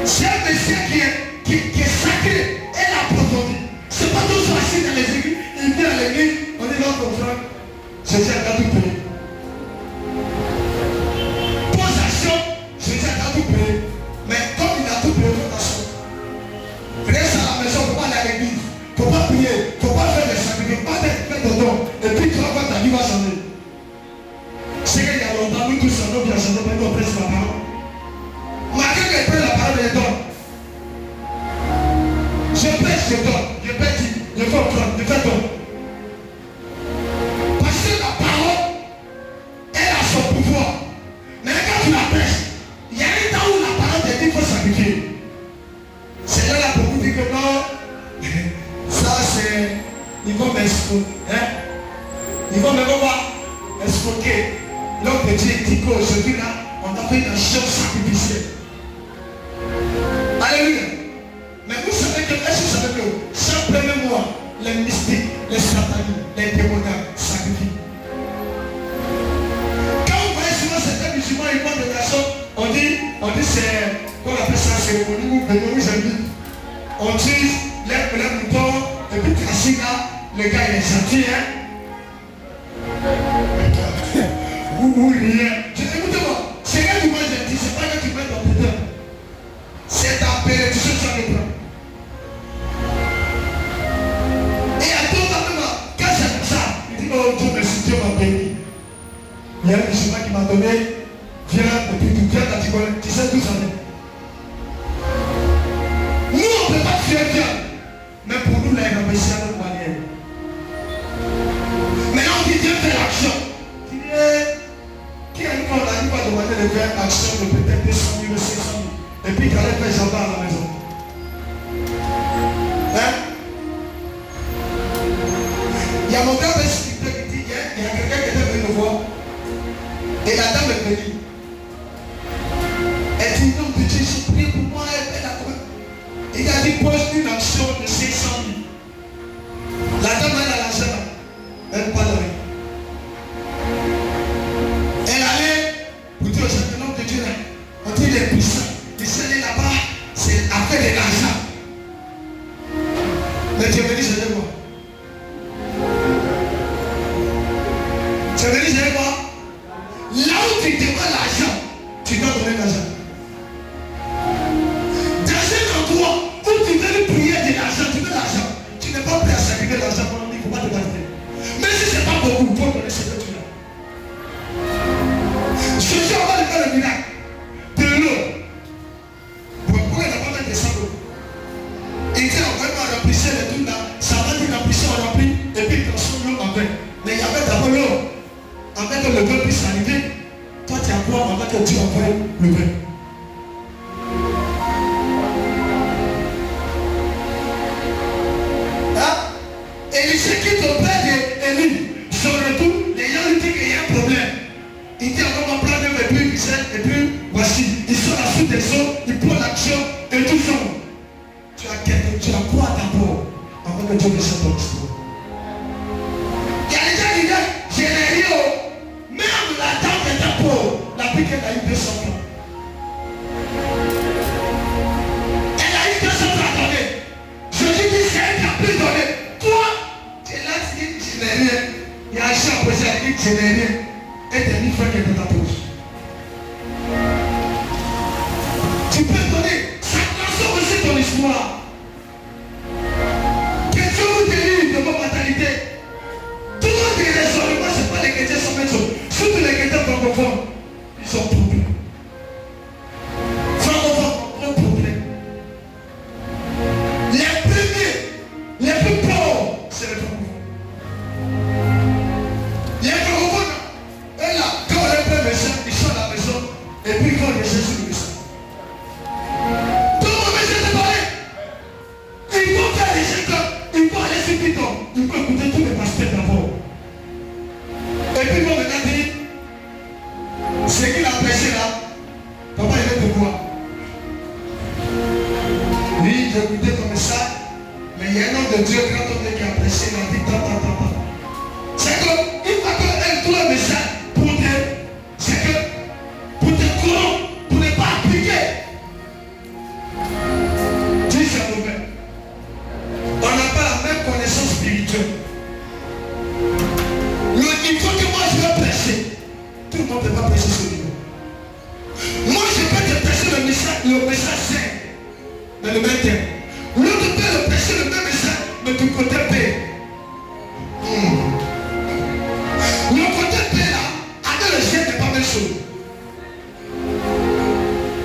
C'est un monsieur qui est sacré et approfondi. C'est pas tous assis dans les églises, il vient à l'église, on dit non ton frère, Jésus a tout payé. Pose action, Jésus a tout payé. Mais comme il a tout payé, attention. Reste à la maison, il ne faut pas aller à l'église, il ne faut pas prier, il ne faut pas faire des sacrifices, pas faire de dons. Et puis tu vas voir ta vie va changer. C'est qu'il y a longtemps, nous tous sommes bien changés, mais nous on presse la parole. Malgré que je prenne la parole, je donne. Je prêche, je donne. Je prêche, je fais donne, je fais donne. Parce que la parole, elle a son pouvoir. Mais quand tu la prêches, il y a un temps où la parole te dit qu'il faut sacrifier. C'est là pour vous dire que non, ça c'est, ils vont m'escroquer. Hein? Ils vont me voir escroquer. L'homme de Dieu dit qu'aujourd'hui là, on a fait une action sacrificielle. Alléluia. Mais vous savez que, est-ce que vous savez que chaque premier mois, les mystiques, les sataniques, les démoniaques sacrifient. Quand vous voyez souvent certains musulmans, ils font des actions, on dit c'est, qu'on appelle ça cérémonie, ou bénémonie, j'aime. On dit, lève le mouton, et puis Kassi là, le gars il est gentil, hein. Vous riez. Écoutez-moi, c'est là que moi j'ai dit, c'est pas là que tu mets ton putain. C'est ta bénédiction que ça me prend. Et à tout moment, quand c'est comme ça, il dit, oh Dieu merci, Dieu m'a béni. Il y a un musulman qui m'a donné, viens, et puis tu viens, tu sais tout ça. Nous, on ne peut pas faire bien. Mais pour nous, là, il a réussi à notre manière. Maintenant, on dit Dieu fait l'action. Tu dis, qui a dit qu'on a dit pas demander de faire action de peut-être 200 000 ou 500 000. Et puis tu allais faire jambon à la maison. Hein? Il y a mon père qui dit, il y a quelqu'un qui était venu me voir. Et la dame est venue. Elle dit, non, petit, j'ai prié pour moi, elle fait la quoi? Il a dit, pose une action de 500 000. La dame, elle a l'argent. Elle parle de rien. Elle allait pour dire au Seigneur de Dieu, on dit les puissants. Il s'est allé là-bas, c'est après de l'argent. Mais tu es venu, je vais voir. Tu es venu, je vais voir. Là où tu demandes l'argent, tu dois donner l'argent. Dans un endroit où tu veux prier de l'argent, tu veux l'argent. Tu n'es pas prêt à sacrifier l'argent pour il ne faut pas te battre. Mais si ce n'est pas beaucoup, il faut donner ce que tu as. Jésus va lui faire le miracle. De l'eau. Pourquoi il n'a pas mettre des sables? Il dit on va remplir les trucs là. Ça va dire remplir, on remplit. Et puis il transforme l'eau en vin. Mais il y avait d'abord l'eau. Avant que le vin puisse arriver, toi tu as quoi avant que tu envoies le vin? Élisée quitte au père d'Élie. Son retour, les gens lui disent qu'il y a un problème. Il dit on va prendre et puis voici, ils sont à sous des eaux, ils prennent l'action et tout ça. Tu as quoi d'abord avant que Dieu ne se ton histoire? Il y a des gens qui disent, je n'ai rien. Même la dame de ta peau, la pique elle a eu 200 francs. Elle a eu 200 francs à donner. Je dis que c'est elle qui a pu donner. Toi, tu es là, tu dis, je n'ai rien. Il y a un chien à poser, elle dit, je n'ai rien. Et t'as 1000 francs qui est dans ta poche. Tu peux donner, ça transforme aussi ton histoire. Que Dieu vous délivre de vos mentalités. Tous les raisonnements, ce n'est pas les chrétiens sont médecins. Surtout les chrétiens francophones, ils sont troublés. Francophones ont un problème. Les premiers, les plus pauvres, c'est les francophones. Les francophones, eux là, quand on les fait médecin, ils sont à la maison et puis ils vont laisser sur le médecin. Tout le monde essaie de parler. Ils vont faire les gens, ils vont aller sur Python, ils vont écouter tous les pasteurs d'abord. Et puis ils vont maintenant dire, ce qu'il a prêché là, papa il est de quoi? Oui, j'ai écouté comme ça, mais il y a un homme de Dieu, grand homme qui a prêché, il a dit tant. C'est que, il faut qu'elle trouve un message pour te corrompre, pour ne pas appliquer. Dis c'est mauvais. On n'a pas la même connaissance spirituelle. Il faut que moi je vais prêcher. Tout le monde ne peut pas prêcher ce niveau. Moi je peux te prêcher le message sain, mais le même terme. L'autre peut le prêcher le même message, mais du côté paix. Le côté paix là, avec le chien n'est pas même chose.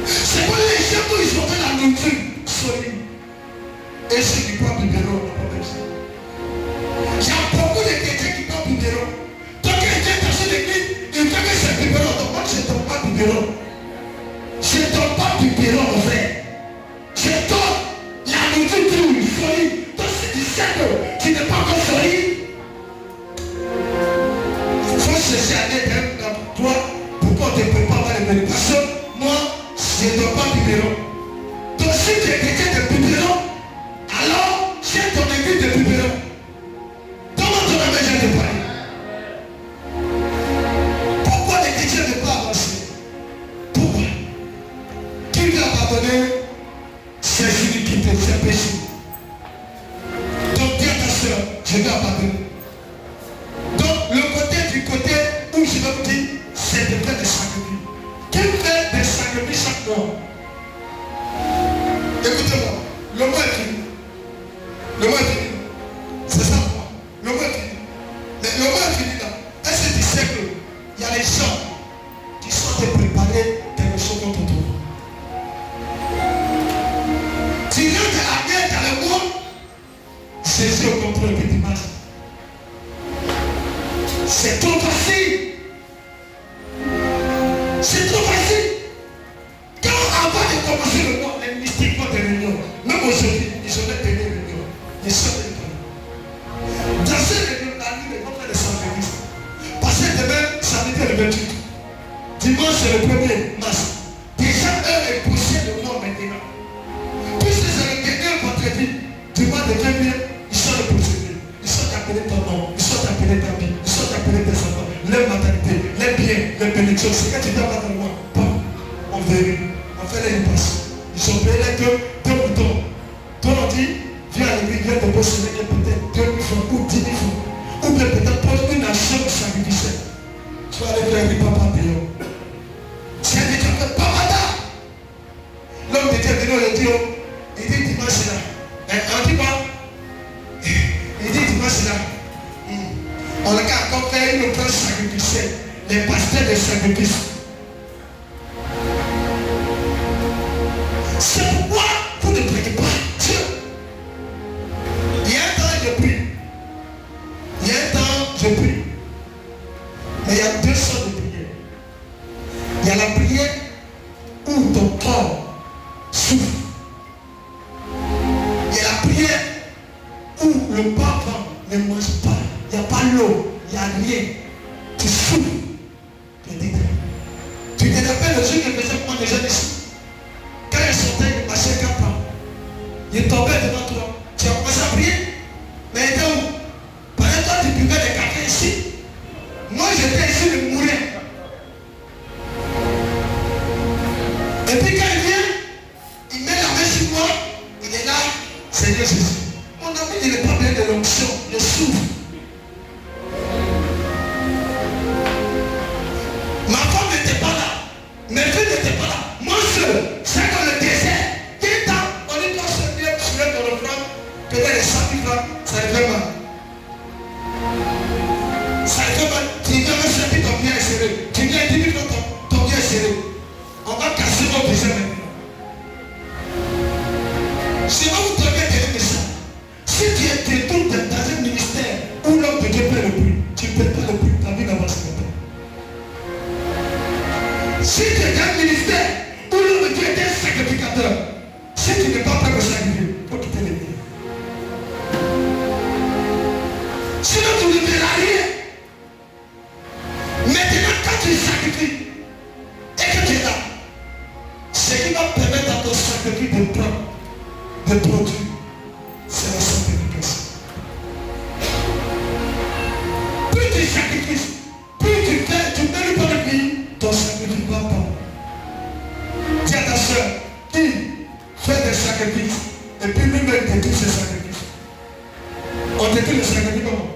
C'est pour les gens où ils ont fait la nourriture solide. Et ceux qui prennent du biberon, on n'a pas même ça. Il y a beaucoup de chrétiens qui prennent du biberon. Toi qui es dans cette église, il faut que c'est biberon. Donc moi je ne donne pas du biberon. Je ne donne pas du biberon en vrai. Je donne la nourriture solide. Donc si tu sais que tu n'es pas encore solide, il faut chercher à aller dans toi pour qu'on te prépare à les parce que moi, je ne donne pas du biberon. Donc si tu es quelqu'un de biberon, alors j'ai ton église de biberon. Comment ton ami vient de parler? Pourquoi les chrétiens ne pas avancer? Pourquoi? Qui veut abandonner ses iniquités, ses péchés? Donc dis à ta soeur, je vais abandonner. Donc le côté où je vais vous dire, c'est de faire des sacrifices. Qui fait des sacrifices chaque mois? Écoutez-moi, le mois est fini. Le mois est fini. C'est ça pour moi. Le mois est fini. Mais le mois est fini là. Est-ce que tu sais qu'il y a des gens Dimanche, c'est le 1er mars. Déjà, eux, les poussières de moi maintenant. Puisque c'est le dernier vendredi, dimanche de 20, ils sont les procédures. Ils sont appelés ton nom, ils sont appelés ta vie, ils sont appelés tes enfants, les maternités, les biens, les bénédictions. C'est que tu dois pas dans moi. Bon, on vérifie, on fait les passes. Ils sont payés les deux boutons. Toi, on dit, viens à l'église, viens te posséder peut-être 2 000 francs ou 10 000 francs. Ou bien peut-être pose une action de sacrifice. Tu vas aller faire du papa payant. C'est un état de papa. L'homme de Dieu venu le dire, il dit dimanche là. On dit quoi? Il dit dimanche là. On a qu'à encore faire une offrande sacrificielle. Les pasteurs de sacrifice. C'est pourquoi vous ne priez pas Dieu. Il y a un temps je prie. Il y a un temps je prie. Mais il y a 2 sortes de prières. Il y a la prière où ton corps souffre. Il y a la prière où le papa ne mange pas. Il n'y a pas l'eau. Il n'y a rien. Tu souffres. Tu te rappelles le jour que faisait moi déjà ici. Quand il sortait, il marchait 4 ans. Il tombait devant toi. Tu as commencé à prier. Mais il était où? Pendant que toi tu buvais des cafés ici. Moi j'étais ici, je mourais. Et puis quand il vient, il met la main sur moi, il est là, Seigneur Jésus. Mon ami, il n'est pas bien de l'onction, il souffre. Ma femme n'était pas là, mes filles n'étaient pas là. Moi seul, c'est comme le désert. Quel temps on dit toi seul, viens soulever ton offrande, peut-être les 100 000 francs, ça lui fait mal. Ça lui fait mal. Tu viens me servir, ton pied est serré. Tu viens 10 000 francs, ton pied est serré. On va casser nos besoins maintenant. Si vous devez dire ça, si tu es tout dans un ministère où l'homme de Dieu paie le prix, tu ne paies pas le prix, ta vie n'avance pas. Si tu es dans un ministère où l'homme de Dieu est un sacrificateur, si tu n'es pas prêt à sacrifier, il faut quitter l'église. Sinon tu ne verras rien. Maintenant quand tu sacrifies et que tu es là, ce qui va permettre à ton sacrifice de prendre, de produire, c'est la sanctification. Plus tu sacrifies, plus tu fais, tu mets le bon de vie, ton sacrifice va pas. Dis à ta soeur, qui fait des sacrifices, et puis lui-même détruit ses sacrifices. On détruit le sacrifice comment?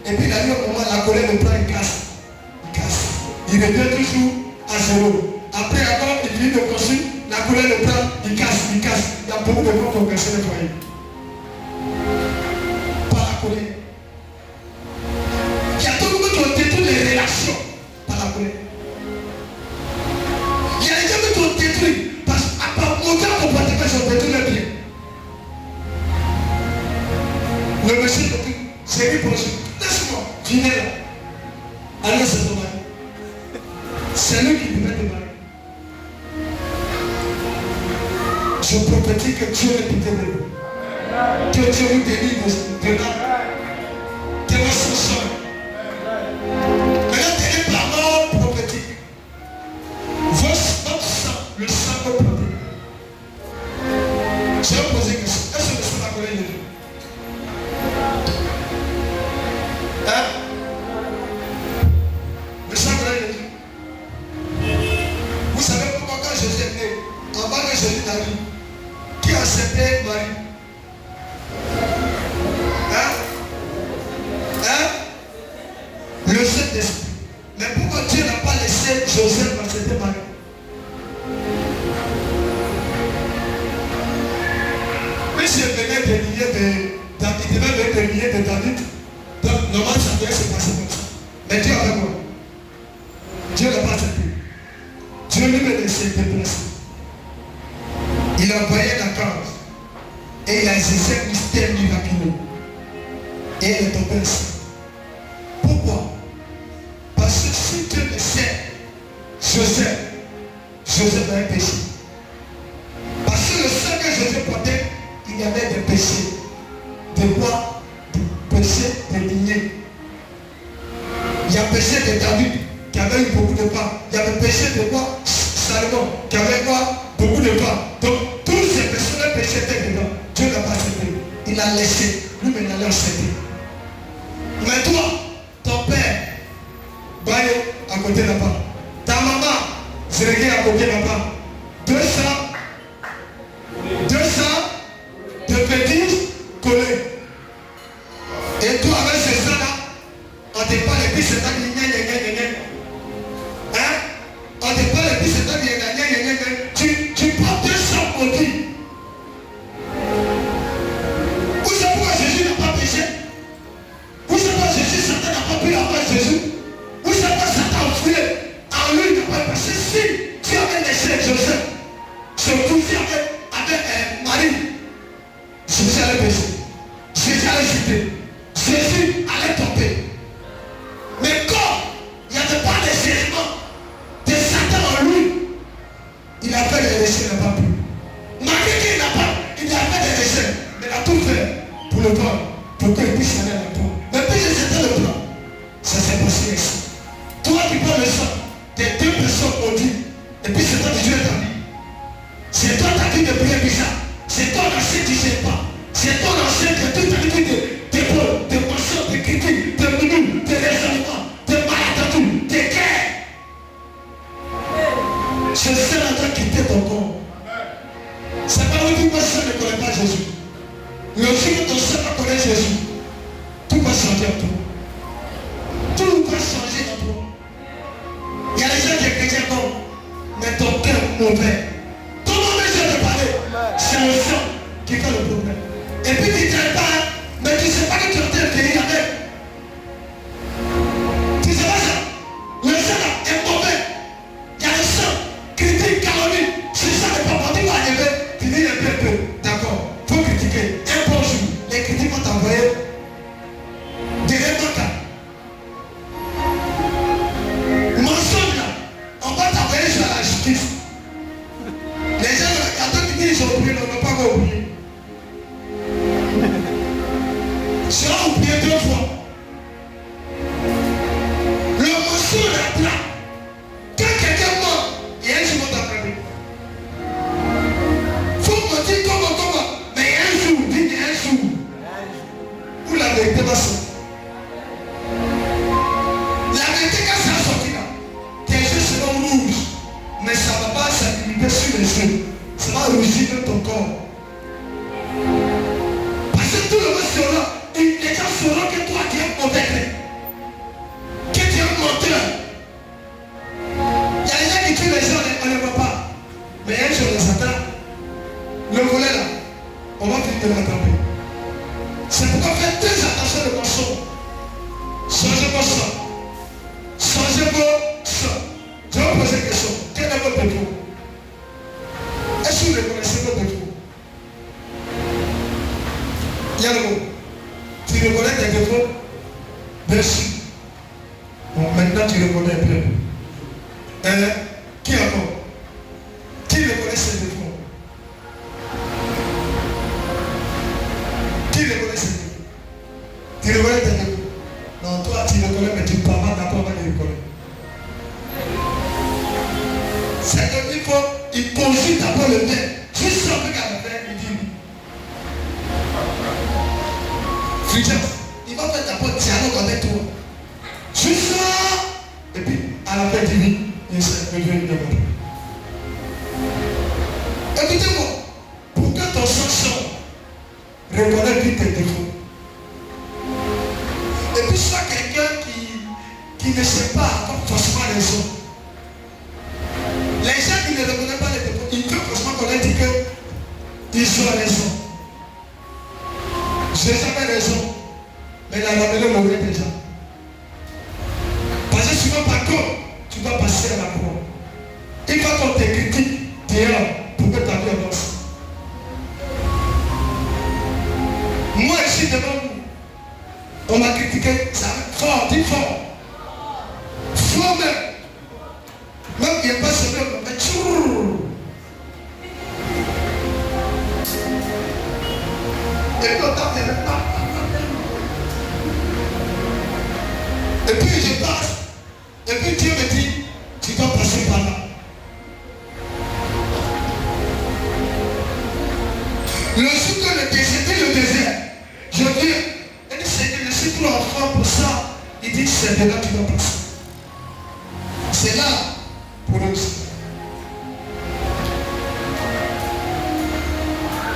Et puis il a dit au moment la colère le prend, il casse. Il casse. Il revient toujours à 0. Après encore, il finit de construire, la colère le prend, il casse, il casse. Il y a beaucoup de gens qui ont cassé le foyer. Par la colère. Il y a tout le monde qui ont détruit les relations par la colère. Il y a des gens qui ont détruit parce qu'à part mon temps comportement, ils ont détruit le bien. Le monsieur détruit, c'est lui pour lui. Laisse-moi, viens là. Allez, c'est ton mari. C'est lui qui devait te marier. Je prophétise que Dieu est pitié de vous. Que Dieu vous délivre de là. De votre sang. Maintenant, tenez par mort prophétique. Votre sang, le sang vous protège. Je vais vous poser une question. Est-ce que le sang la colère de Dieu? Hein? Le sang de Dieu. Vous savez pourquoi quand Jésus est né, avant que Jésus n'arrive, qui a accepté Marie? Hein? Hein? Le Saint-Esprit. Mais pourquoi Dieu n'a pas laissé Joseph accepter Marie? Mais s'il venait des milliers de David, il devait venir des milliers de David. Donc, normalement, ça devait se passer comme ça. Mais Dieu avec moi. Dieu n'a pas accepté. Dieu lui-même s'est déplacé. Il a envoyé la cause. Et il a exercé un mystère miraculeux. Et elle est tombée enceinte. Pourquoi? Parce que si Dieu laissait Joseph a un péché. Parce que le sang que Joseph portait il y avait des péchés. De quoi? Des péchés de lignée. Il y a péché de David qui avait eu beaucoup de pas. Il y avait péché de quoi? Salomon qui avait quoi? Beaucoup de pas. Donc tous ces personnes péchés étaient dedans. Dieu n'a pas accepté. Il a laissé. Lui maintenant il a accepté. Mais toi, ton père, Baye à côté là-bas. Ta maman, Zérégué à côté là-bas. 200 de petits collés. Et toi avec ces ça là, on te parle et puis c'est ça qui hein? On te parle et puis c'est ça qui tu prends 200 maudits. Vous savez pourquoi Jésus n'a pas péché? Vous savez pourquoi Jésus, Satan n'a pas pu avoir Jésus? Vous savez pourquoi Satan a fouillé? En lui, il n'a pas passé. Si tu avais laissé Joseph, surtout si avec Marie, Jésus allait pécher. Jésus allait chuter. Jésus allait tomber. Mais quand il n'y avait pas de jugement de Satan en lui, il a fait des déchets, il n'a pas pu. Malgré qu'il n'a pas, il a fait des déchets, mais il a tout fait pour le prendre, pour qu'il puisse aller à la croix. Mais puis c'était le plan. Ça s'est passé ici. Toi qui prends le sang des deux personnes maudites, et puis c'est toi qui Dieu est ta vie. C'est toi ta vie de prière bizarre. C'est toi l'ancien qui ne sait pas. C'est toi l'ancien qui a toute ta vie de mensonges, de critiques, de minous, de raisonnements, de maladie, de guerre. C'est ça là qui quitte ton corps. C'est pas le tout ça ne connaît pas Jésus. Le jour où ton sang connaît Jésus, tout va changer en toi. Tout va changer en toi. Il y a des gens qui sont chrétiens comme, mais ton cœur mauvais. Ton mauvais je te parler, c'est le sang qui fait le problème. Et puis tu ne t'aimes pas, mais tu ne sais pas que tu es en train de guérir avec. Tu ne sais pas ça. Le sang là est mauvais. Il y a le sang, critique, calomnie. Si ça n'est pas bon, tu vas arriver, tu dis un peu. D'accord, il faut critiquer. Un bon jour, les critiques vont t'envoyer des rémontats. Mensonge là, on va t'envoyer sur la justice. Les gens, quand ils disent qu'ils ont oublié, on n'a pas oublié. Tu as oublié 2 fois. Le mensonge est là. Quand quelqu'un ment, il y a un jour d'après. Faut me dire comment. Mais il y a un jour, il y a un jour. Où la vérité va sortir. La vérité quand ça sortit là, tes yeux seront rouges. Mais ça ne va pas s'alimenter sur les yeux. Ça va rougir dans ton corps. Parce que tout le monde sera. Les gens sauront que toi tu es mauvais, que tu es un menteur. Il y a des gens qui tuent les gens, on ne les voit pas. Mais un jour les attrape. Le volet là, on va finir de l'attraper. C'est pourquoi faites très attention de vos sons. Changez vos sons. Changez vos sons. Je vais vous poser une question. Quel est votre défaut? Est-ce que vous reconnaissez votre défaut? Il y a le mot. Tu reconnais tes défauts? Bien sûr. Bon, maintenant tu reconnais un peu. Qui encore? Qui reconnaît ses défauts? Qui reconnaît ses défauts? Tu reconnais tes défauts? Non, toi tu reconnais, mais tu ne parles pas d'abord avant de reconnaître. C'est qu'il faut, il consulte d'abord le bien. Juste sans que qu'à le faire, il dit. Il va faire d'abord dialogue avec toi. Juste ça. Et puis, à la fin, il dit, il s'est revenu de moi. Écoutez-moi. Pour que ton sang sorte, reconnais vite tes défauts. Et puis, sois quelqu'un qui ne sait pas comme forcément les autres. Les gens qui ne reconnaissent pas les défauts, ils peuvent forcément connaître qu'ils ont raison. J'ai jamais raison. Mais la ramener mourir déjà. Parce que souvent par contre, tu dois passer à la croix. Il faut qu'on te critique dehors pour que ta vie avance. Moi ici devant vous, on m'a critiqué, ça fort, dit fort. Fort même. Même il n'y a pas ce même, mais tchourou. Et puis on tape les pas. Et puis je passe. Et puis Dieu me dit, tu dois passer par là. Le jour que c'était le désert, je dis, Seigneur, je suis trop enfant pour ça. Il dit, c'est de là que tu dois passer. C'est là pour nous.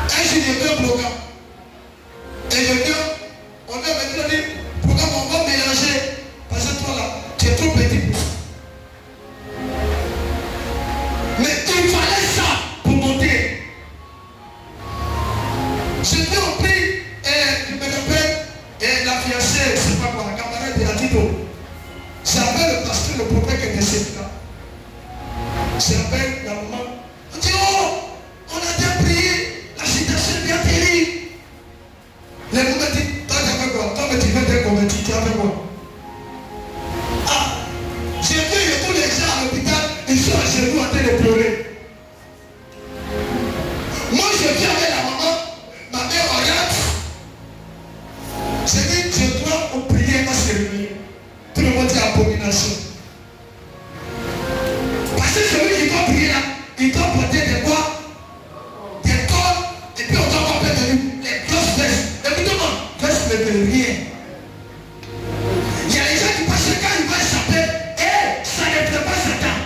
Et j'ai dit, un programme. Et je dis, on a maintenant dit, programme, on va mélanger. Parce que toi là, tu es trop petit pour ça. Mais il fallait ça pour monter. Je vais au prix, je me rappelle, la fiancée, c'est pas quoi, la camarade de la Tito. J'appelle le pasteur, le prophète qui était décédé là. J'appelle la maman. On dit, oh, on a bien prié, la situation est bien terrible. Les mamans disent, toi tu as fait quoi? Toi tu veux te convertir, tu as fait quoi? Ah, j'ai vu tous les gens à l'hôpital, ils sont à genoux en train de pleurer. Moi je viens avec la maman, ma mère regarde. J'ai dit, je dois prier ma cérémonie. Tout le monde dit abomination. Parce que celui qui doit prier là, il doit porter des bois, des cordes, et puis on doit encore faire de lui, les grosses vestes. Écoutez-moi, veste ne veut rien. Il y a les gens qui passent quand ils vont échapper, et ça ne fait pas Satan.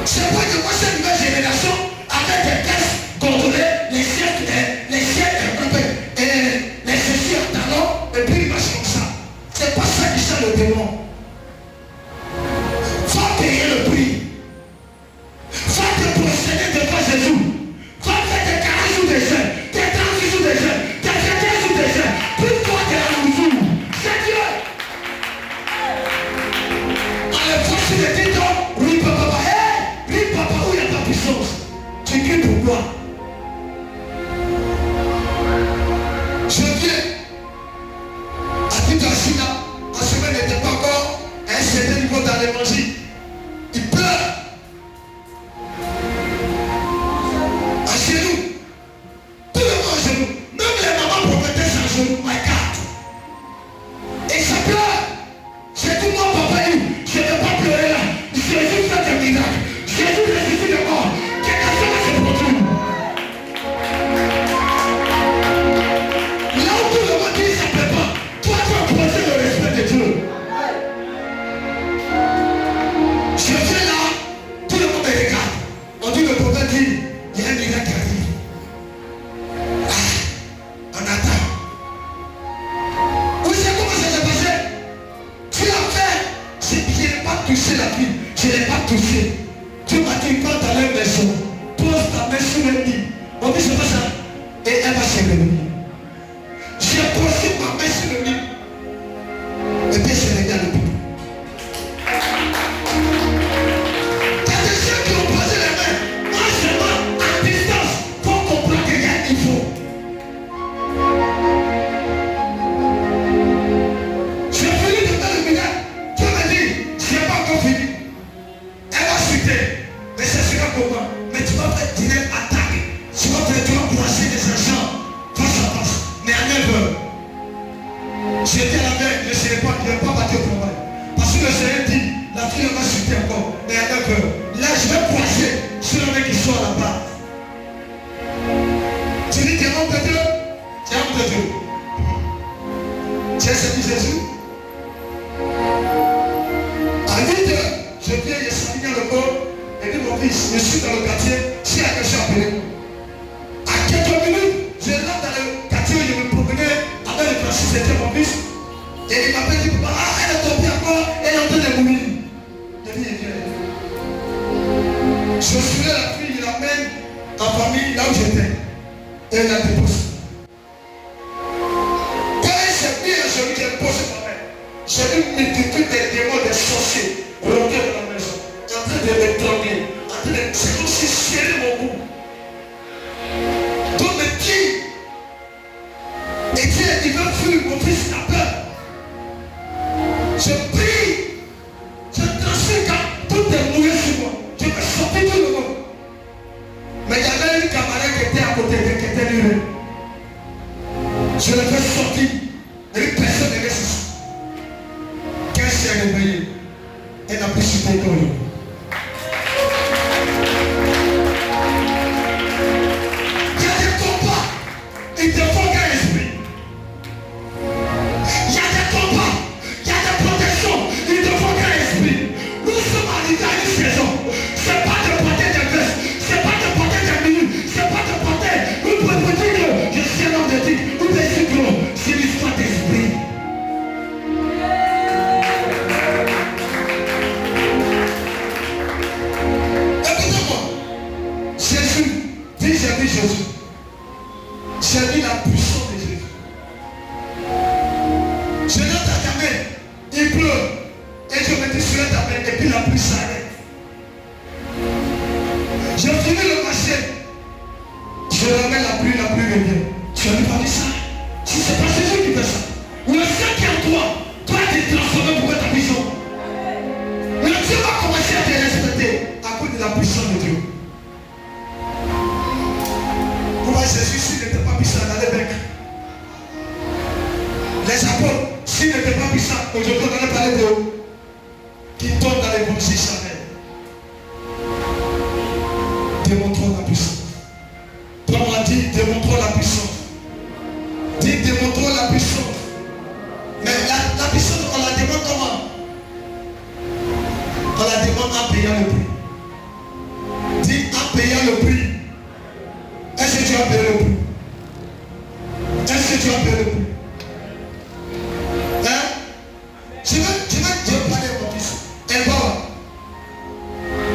C'est pas que moi cette nouvelle génération, avec des caisses contrôlées, les siècles, les ceci en talons, et puis il marche comme ça. C'est pas ça qui sert le démon. Faut payer le prix. Faut te procéder devant Jésus. Faut faire des 40 jours de jeûne, des 30 jours de jeûne, des 21 jours de jeûne. Plus toi de la mesure. C'est Dieu. Allez, faut se le dire, oui papa, oui papa, où il n'y a pas de puissance. Tu cries pour toi. Je viens. À Tito China, en semaine n'était pas encore à un certain niveau dans l'évangile. Il pleure. À genoux. Tout le monde à genoux. Même les mamans prophétesses à genoux. My God. Et ça pleure. J'ai dit, moi papa, je ne vais pas pleurer là. Jésus fait des miracles. Jésus ressuscite les morts. Quelque chose va se produire. Là où tout le monde dit, ça ne plaît pas. Toi, tu as posé le respect de Dieu. Je viens là, tout le monde me regarde. On dit le prophète dit, il y a un miracle qui arrive. Ah, on attend. Vous savez comment ça s'est passé? Tu l'as fait. Je n'ai pas touché la fille. Je n'ai pas touché. Tu m'as dit, quand dans la maison, pose ta main sur le lit. On dit, c'est pas ça. Et elle va se réveiller. J'ai posé ma main sur le lit. Et puis c'est réveillé à l'hôpital. Il y a des gens qui ont posé les mains. Moi seulement, à distance, pour comprendre qu'il y a un niveau. J'ai fini de faire le miracle. Dieu m'a dit, je n'ai pas encore fini. Elle va chuter. Mais ça sera comment? Mais tu vas faire direct attaque. Tu vas brasser des agents face à face. Mais à 9 heures. J'étais à la veille, je ne serai pas battu au travail. Parce que le Seigneur dit, la fille va chuter encore. Mais à 9 heures. Là, je vais brasser sur le mec qui sort là-bas. Tu dis, tu es homme de Dieu? Tu es homme de Dieu. Tu as servi Jésus? À 8 heures, je viens, je suis dans le corps. Et dit, mon fils, je suis dans le quartier. Si il y a quelque chose à appeler. À quelques minutes, je rentre dans le quartier où je me promenais avec le Francis, c'était mon fils. Et il m'appelle, il dit, ah, elle est tombée encore, elle est en train de mourir. Je dis, je suis là, la fille, il l'amène en famille, là où j'étais. Et elle la dépose. Quand elle s'est mise à celui qui a posé ma main, j'ai vu une multitude des démons, des sorciers, rentrer dans la maison, en train de me trembler, en train de, c'est comme si serrer mon cou. Donc me dit, et Dieu, il veut fuir, mon fils n'a peur. Je prie, je transfère quand tout est mouillé sur moi. Je vais sortir tout le monde. Mais il y avait une camarade qui était à côté, qui était libre. Je le fais sortir. Et personne ne reste ici. Quand s'est réveillé, elle n'a plus chuté dans lui. Il y a des combats. Il te faut qu'un esprit. Il y a des combats. Il y a des protections. Il te faut qu'un esprit. Nous sommes arrivés à une saison. C'est pas de porter des vestes. C'est pas de porter des minutes. C'est pas de porter. Nous pouvons dire que je suis un homme de Dieu. Nous pouvons c'est l'histoire d'esprit. Écoutez-moi. Jésus, dis j'ai vu Jésus. J'ai vu la puissance de Jésus. Je n'entends jamais. Il pleut. Et je me dis sur ta main. Et puis la pluie s'arrête. Je finis le marché. Je remets la pluie revient. Tu as vu parler ça? Si c'est pas Jésus qui fait ça. Le Saint qui est en toi, toi tu es transformé pour ta vision. Le Dieu va commencer à te respecter à cause de la puissance de Dieu. Pourquoi Jésus, s'il n'était pas puissant, il allait vaincre. Les apôtres, s'ils n'étaient pas puissants, aujourd'hui on allait parler de eux. Qui tombent dans l'évangile charnel. Démontrons la puissance. Toi, on a dit, démontrons la puissance. Dis, démontrons la puissance. Mais la puissance, on la demande comment? On la demande en payant le prix. Dis, en payant le prix. Est-ce que tu as payé le prix? Est-ce que tu as payé le prix? Hein? Je vais parler à mon fils. Et bon,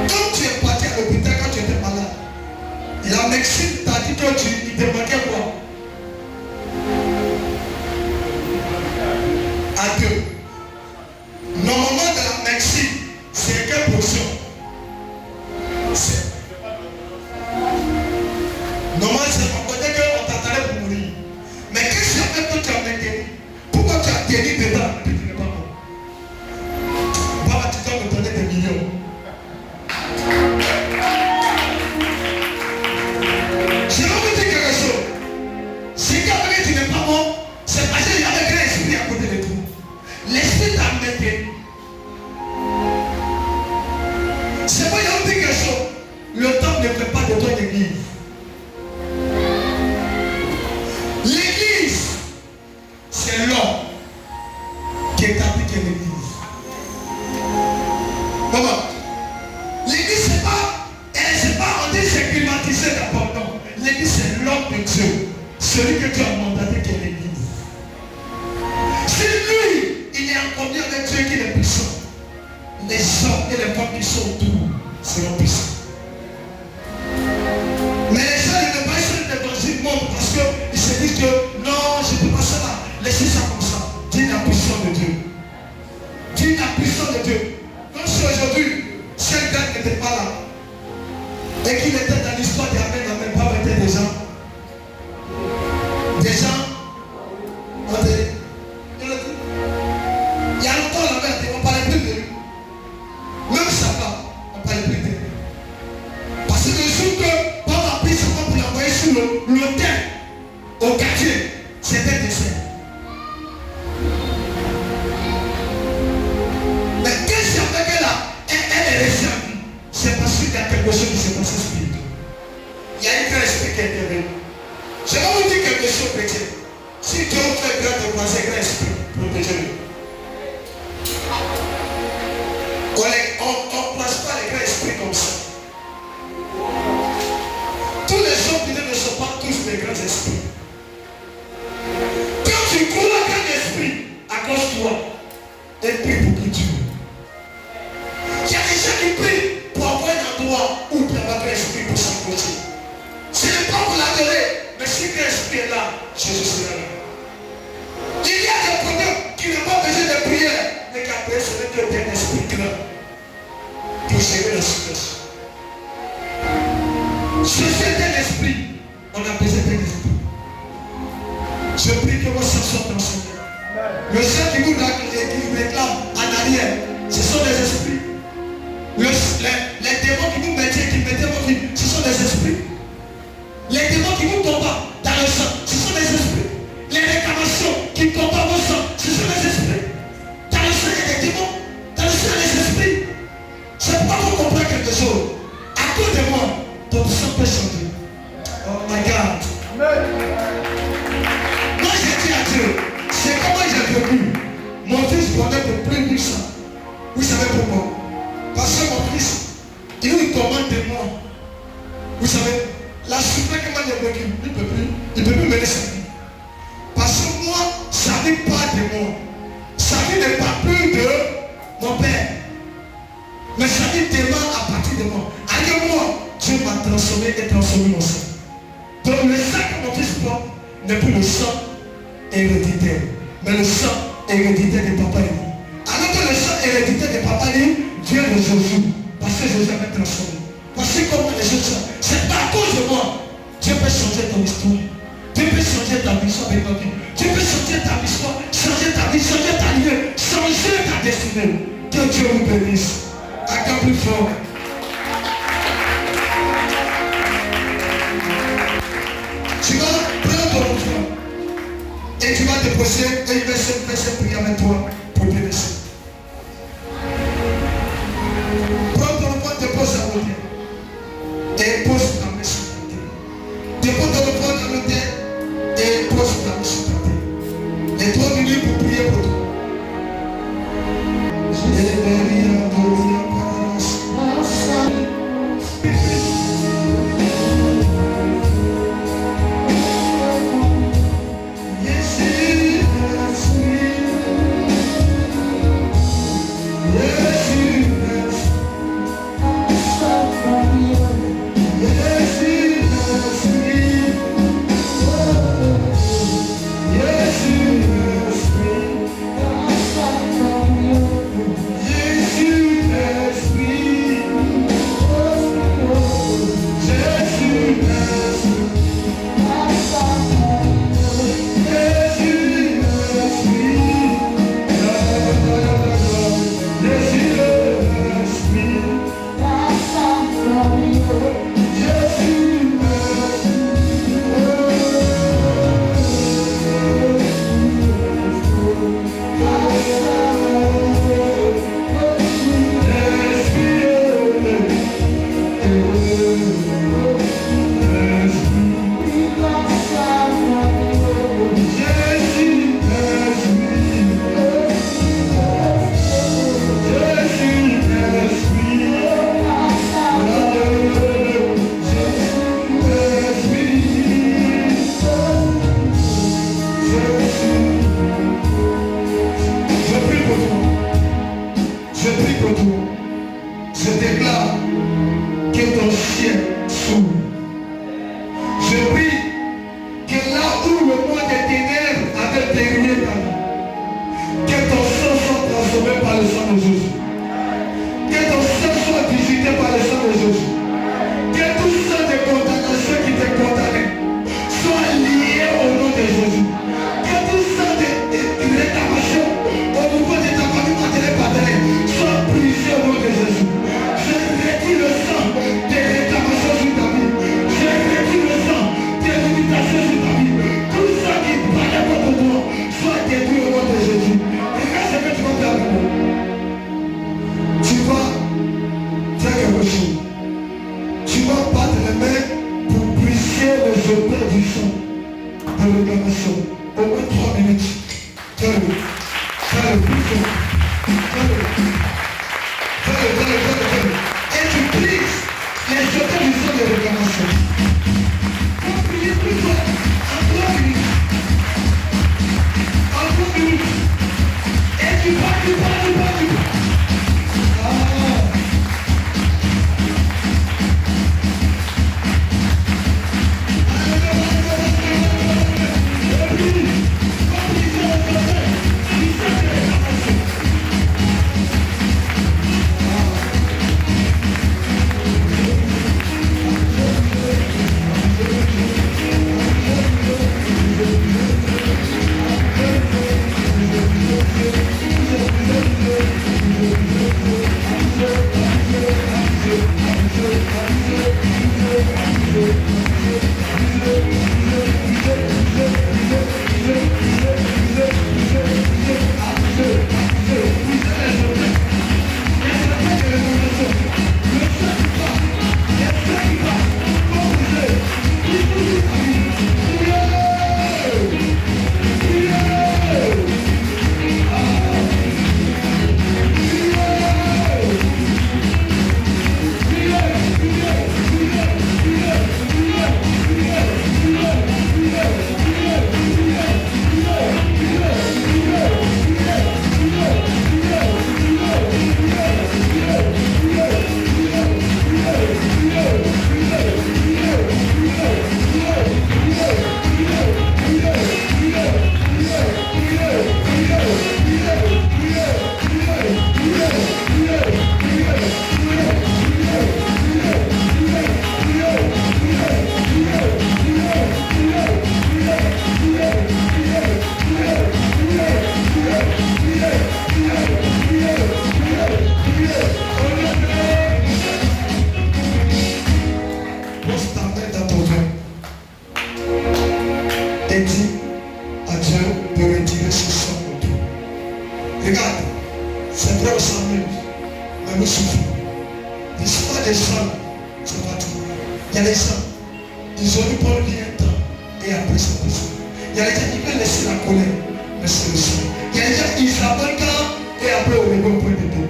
quand tu es parti à l'hôpital, quand tu étais malade, la médecine t'a dit que il te manquait quoi? À deux. Normalement, de la médecine, c'est quelle portion? Normalement, c'est pas peut-être qu'on t'attendait pour mourir. Mais qu'est-ce que tu as maintenu? Pourquoi tu as guéri dedans et puis tu n'es pas mort? Papa, tu dois me donner des millions. Je vais vous dire quelque chose. Si quand tu n'es pas mort, c'est parce qu'il y avait un esprit à côté de toi. L'esprit t'a maintenu. C'est pas, il y a vous dire quelque chose. Le temps ne fait pas de toi une église. L'église, c'est l'homme qui établit que l'église. Comment? L'église, c'est pas, on dit c'est climatisé d'abord, non. L'église, c'est l'homme de Dieu. Celui que Dieu a mandaté qui est l'église. C'est lui, il est en communion avec Dieu qui est puissant. Les hommes et les femmes qui sont autour seront puissants. Mais les gens ne veulent pas essayer d'évangile monde parce qu'ils se disent que non, je ne peux pas ça là. Laissez ça comme ça. Dis la puissance de Dieu. Dis la puissance de Dieu. Comme si aujourd'hui, si un gars n'était pas là et qu'il était dans l'histoire d'Amen, n'avait pas été des gens. Des gens, on dit, il y a longtemps la mère, on ne parlait plus de lui. Même ça va, on ne parlait plus de lui. Parce que le jour que Paul a pris sa femme pour l'envoyer sur l'hôtel, au quartier, c'était décès. Mais qu'est-ce qu'il y a fait que là, elle est restée en vie? C'est parce qu'il y a quelque chose qui s'est passé spirituel. Il y a une grâce qui est intervenue. Je vais vous dire quelque chose, chrétien. Si Dieu fait grâce de croire, c'est grand esprit, protégez-le. On ne place pas les grands esprits comme ça. Tous les hommes qui ne sont pas tous des grands esprits. Quand tu crois à grand esprit, accroche-toi et prie pour que tu veux. Il y a des gens qui prient pour avoir un endroit où il y a un grand esprit pour s'accrocher. Ce n'est pas pour l'adorer, mais si grand esprit est là, Jésus sera là. Il y a des problèmes qui n'ont pas besoin de prière, mais qu'après, ce n'est qu'un esprit grand pour gérer la situation. Je fais d'un esprit, on a besoin d'un esprit. Je prie que vos sens soient transformés. Le sang qui vous réclame en arrière, ce sont des esprits. Les démons qui vous mettaient, qui mettaient vos vies, ce sont des esprits. Les démons qui vous tombent dans le sang, ce sont des esprits. Les bénir sa vie. Parce que moi, ça n'est pas de moi. Sa vie n'est pas plus de mon père. Mais sa vie démarre à partir de moi. Avec moi, Dieu m'a transformé et transformé mon sang. Donc le sang que mon fils porte n'est plus le sang héréditaire, mais le sang héréditaire de papa et lui. Alors que le sang héréditaire de papa et lui vient de Jésus. Parce que Jésus m'a transformé. Voici comment les choses sont. C'est pas à cause de moi. Dieu peut changer ton histoire. Dieu peut changer ta mission avec ta vie. Dieu peut changer ta mission, changer ta vie, changer ta lieu, changer ta destinée. Que Dieu vous bénisse. Encore plus fort. Tu vas prendre ton enfant et tu vas te poser et il va se prier avec toi pour te laisser. Prends ton enfant, te pose à côté et pose ta main sur ta tête. Dépose ton enfant dans le tête et pose ta main sur ta tête. Et 3 minutes pour prier pour toi. et dit à Dieu de retirer ce sang de toi. Regarde, c'est vrai au Samuel, mais nous souffrons. Il ne sont pas des gens, c'est pas tout. Il y a les gens, ils ont eu pour lui un temps et après c'est besoin. Il y a les gens qui veulent laisser la colère, mais c'est le sang. Il y a les gens qui s'abandonnent et après on est au point de départ.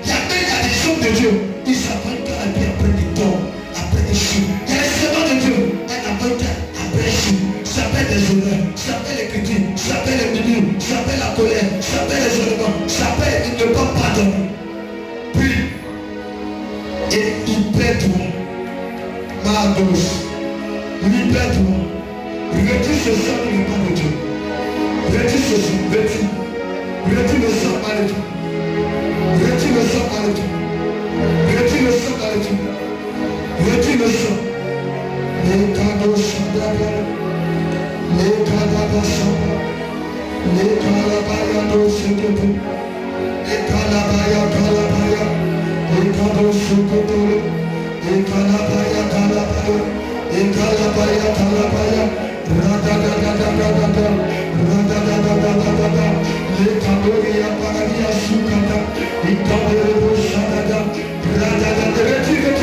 Il y a des gens de Dieu, ils s'abandonnent et puis après des torts, après des chutes. Il y a les servants de Dieu, un abandonne après des chutes. Ça s'appelle des honneurs, ça s'appelle les critiques, ça s'appelle les milieux, ça s'appelle la colère, ça s'appelle les éléments, ça s'appelle ne pas pardonner. Puis, et il perd tout. Ma douce, lui perd tout. Retire ce sang qui n'est pas de Dieu. Retire ce sang, retire. Retire le sang par le Dieu. Retire le sang par le Dieu. Retire le sang par le Dieu. Retire le sang. Les cadeaux sont d'abord. Les cadeaux sont d'abord. Les calabayas sont d'abord. Les calabayas. Les cadeaux sont d'abord. Les calabayas. Les calabayas. Radadadadadadada. Radadadadadadada. Les cadeaux paradia sukata. Les cadeaux shadada. Radadada. Retire.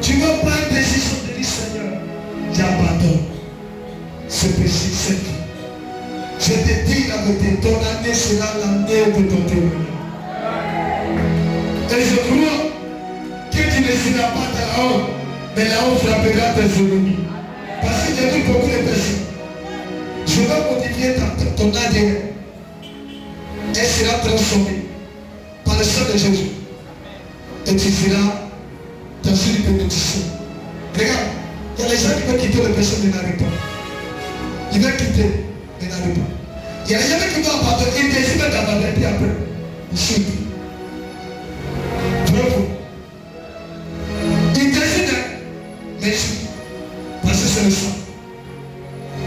Tu vas prendre une décision de dire Seigneur, arrêter. Ton année sera l'année de ton témoignage. Et je crois que tu ne seras pas dans la honte, mais la honte frappera tes ennemis. Parce que j'ai vu beaucoup de personnes. Je vais modifier ton ADN. Elle sera transformée par le sang de Jésus. Et tu seras dans une bénédiction. Regarde, il y a les gens qui veulent quitter les personnes, mais n'arrivent pas. Ils veulent quitter, mais n'arrivent pas. Il y a les gens qui vont abandonner, ils décident d'abandonner, puis après, ils chutent. Bravo. Ils décident, mais ils chutent. Parce que c'est le sang.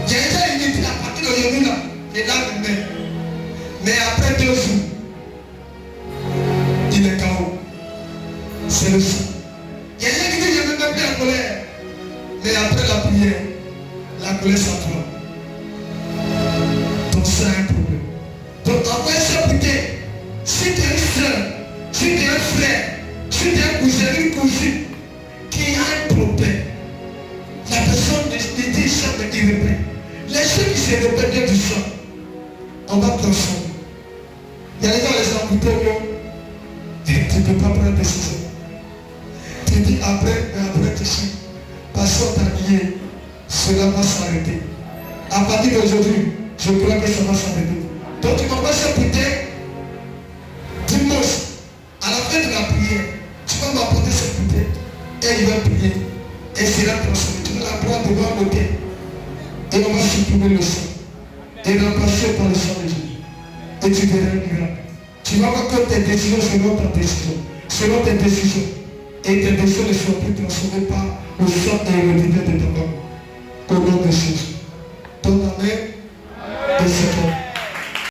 Il y a déjà une unité à partir d'aujourd'hui là, et là maintenant. Mais après 2 jours, il est KO. C'est le sang. Il y a des gens qui disent je ne me plus en colère. Mais après la prière, la colère s'envoie. Donc ça a un problème. Donc après ça, écoutez, si tu es une soeur, si tu es un frère, si tu es un cousin, une cousine qui a un problème, la personne ne dit jamais qu'il répète. Les gens qui se répètent du sang, on va transformer. Il y a des gens qui ont écouté que tu ne peux pas prendre décision. Tu dis après tu sais, parce qu'on t'a lié, cela va s'arrêter. À partir d'aujourd'hui, je crois que ça va s'arrêter. Donc tu vas pas s'écouter dimanche, à la fin de la prière, tu vas m'apporter cette bouteille et il va prier. Et sera transformé. Tu vas la prendre devant l'autel. Et on va supprimer le sang. Et remplacer par le sang de Jésus. Et tu verras un miracle. Tu vas voir que tes décisions seront ta décision. Selon tes décisions. Et tes décisions ne seront plus transformées par le sang héréditaire de ton homme. Au nom de Jésus. Ton amen. Et c'est toi.